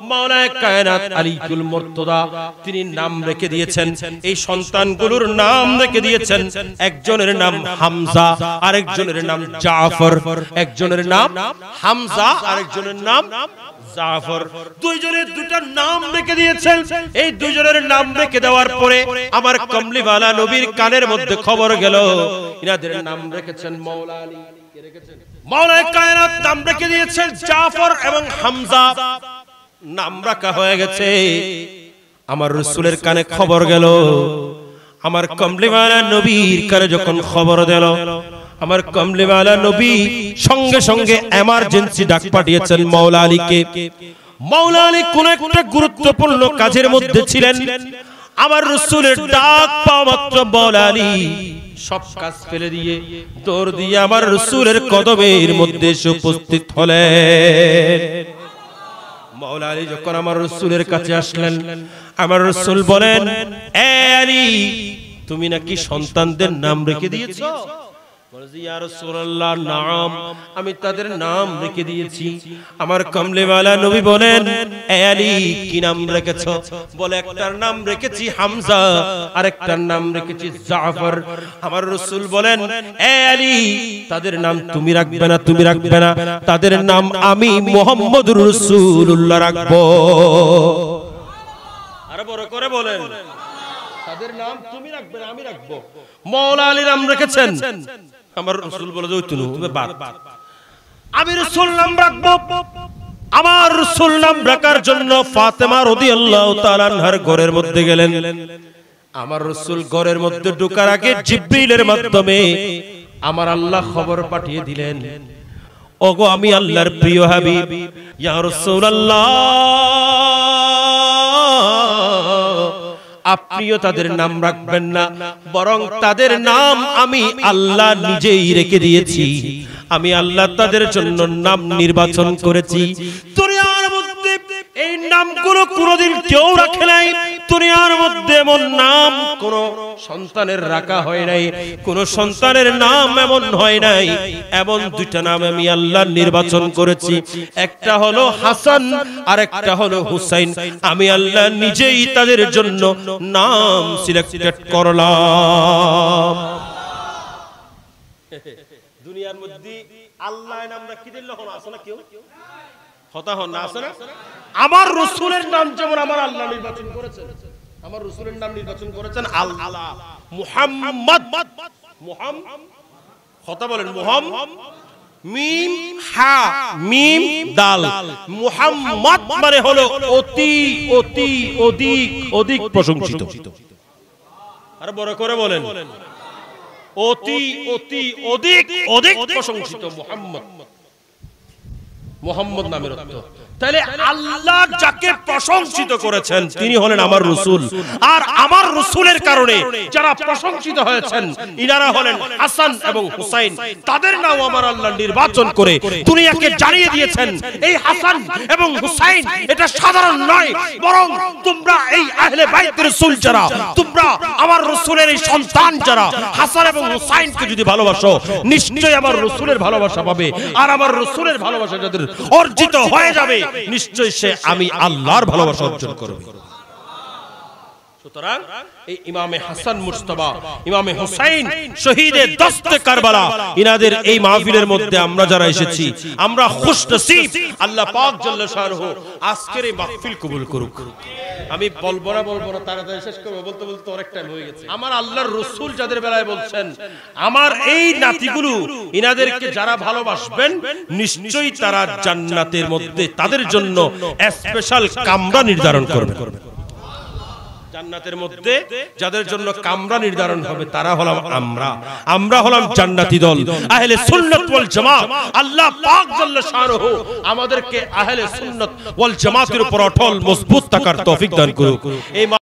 মাওলানা কায়নাত আলীকুল মুর্তদা তিনি নাম রেখে দিয়েছেন এই সন্তানগুলোর নাম রেখে দিয়েছেন একজনের নাম হামজা আরেকজনের নাম জাফর একজনের নাম হামজা আরেকজনের নাম জাফর দুইজনের দুটো নাম রেখে দিয়েছেন এই দুইজনের নাম রেখে দেওয়ার পরে আমার কমলিওয়ালা নবীর কানের মধ্যে খবর গেল ইনাদের নাম রেখেছেন মাওলা আলী কে রেখেছেন মাওলানা কায়নাত নাম রেখে দিয়েছেন জাফর এবং হামজা, নাম রাখা হয়ে গেছে। আমার রাসূলের কানে খবর গেল, আমার কমলিওয়ালা নবীর কানে যখন খবর দিল, আমার কমলিওয়ালা নবী সঙ্গে সঙ্গে এমার্জেন্সি ডাক পাঠিয়েছেন মাওলা আলীকে। মাওলা আলী কোন একটা গুরুত্বপূর্ণ কাজের মধ্যে ছিলেন, আমার রাসূলের ডাক পাওয়া মাত্র মাওলা আলী সব কাজ ফেলে দিয়ে দৌড় দিয়ে আমার রাসূলের কদমের মধ্যে উপস্থিত হলেন। মাওলা আলী যখন আমার রাসূলের কাছে আসলেন, আমার রাসূল বলেন, এ আলী, তুমি নাকি সন্তানদের নাম রেখে দিয়েছো? বলেছি, ইয়া রাসূলুল্লাহ, নাম, আমি তাদের নাম রেখে দিয়েছি। আমার কমলিওয়ালা নবী বলেন, এ আলী, কি নাম রেখেছো? বলে, একটার নাম রেখেছি হামজা, আরেকটার নাম রেখেছি জাফর। আমার রাসূল বলেন, এ আলী, তাদের নাম তুমি রাখবে না, তুমি রাখবে না, তাদের নাম আমি মুহাম্মদুর রাসূলুল্লাহ রাখবো। আরে বড় করে বলেন, তাদের নাম তুমি রাখবে না, আমি রাখবো। মাওলা আলী নাম রেখেছেন, আমার রাসূল বলে যৌতুন বাদ, আমি রাসূল নাম রাখবো। আমার রাসূল নাম রাখার জন্য ফাতেমা রাদিয়াল্লাহু তাআলা আনহার ঘরের মধ্যে গেলেন। আমার রাসূল ঘরের মধ্যে ঢোকার আগে জিবরিলের মাধ্যমে আমার আল্লাহ খবর পাঠিয়ে দিলেন, ওগো আমি আল্লাহর প্রিয় হাবিব ইয়া রাসূলুল্লাহ, আপনিও তাদের নাম রাখবেন না, বরং তাদের নাম আমি আল্লাহ নিজেই রেখে দিয়েছি। আমি আল্লাহ তাদের জন্য নাম নির্বাচন করেছি। দুনিয়ার মধ্যে এই নামগুলো কোনোদিন কেউ রাখে নাই, দুনিয়ার মধ্যে এমন নাম কোন সন্তানের রাখা হয় নাই, কোন সন্তানের নাম এমন হয় নাই। এমন দুইটা নাম আমি আল্লাহ নির্বাচন করেছি, একটা হলো হাসান আর একটা হলো হুসাইন। আমি আল্লাহ নিজেই তাদের জন্য নাম সিলেক্টেড করলাম। দুনিয়ার মধ্যে আল্লাহ নাম রাখি দিল, হলো আছে না কেউ? কথা হন না, আছে না? আমার রাসূলের নাম যেমন আমার আল্লাহ নির্বাচন করেছেন, আমার রাসূলের নাম নির্বাচন করেছেন আল্লাহ, মুহাম্মদ। মুহাম্মদ, কথা বলেন, মুহাম্মদ, মিম হা মিম দাল। মুহাম্মদ মানে হলো অতি অতি অধিক অধিক প্রশংসিত। আর বড় করে বলেন, অতি অতি অধিক অধিক প্রশংসিত মুহাম্মদ। মুহাম্মদ নামের অর্থ, তাহলে আল্লাহ যাকে প্রশংসিত করেছেন তিনি হলেন আমার রাসূল। আর আমার রাসূলের কারণে যারা প্রশংসিত হয়েছেন ইনারা হলেন হাসান এবং হুসাইন। তাদের নাম আমার আল্লাহ নির্বাচন করে দুনিয়াকে জানিয়ে দিয়েছেন, এই হাসান এবং হুসাইন এটা সাধারণ নয়, বরং তোমরা এই আহলে বাইত রাসূল যারা, তোমরা আমার রাসূলের এই সন্তান যারা হাসান এবং হুসাইনকে যদি ভালোবাসো, নিশ্চয়ই আমার রাসূলের ভালোবাসা পাবে। আর আমার রাসূলের ভালোবাসা যাদের অর্জিত হয়ে যাবে, নিশ্চয় সে আমি আল্লাহর ভালোবাসা অর্জন করবে। সুতরাং এই ইমামে হাসান মুজতবা, ইমামে হুসাইন শহীদে দস্তে কারবালা, ইনাদের এই মাহফিলের মধ্যে আমরা যারা এসেছি আমরা খুশনসিব। আল্লাহ পাক জাল্লা শানহু আজকের এই মাহফিল কবুল করুক। আমি বলবো না তাড়াতাড়ি শেষ করব, বলতে বলতে অনেক টাইম হয়ে গেছে। আমার আল্লাহর রাসূল যাদের বেলায় বলছেন, আমার এই নাতিগুলো ইনাদেরকে যারা ভালোবাসবেন নিশ্চয়ই তারা জান্নাতের মধ্যে তাদের জন্য স্পেশাল কামরা নির্ধারণ করবেন। জান্নাতের মধ্যে যাদের জন্য কামরা নির্ধারণ হবে তারা হলাম আমরা হলাম জান্নাতি দল, আহলে সুন্নাত ওয়াল জামাত। আল্লাহ পাক জাল্লা শানহু আমাদেরকে আহলে সুন্নাত ওয়াল জামাতের উপর অটল মজবুত থাকার তৌফিক দান করুক। এই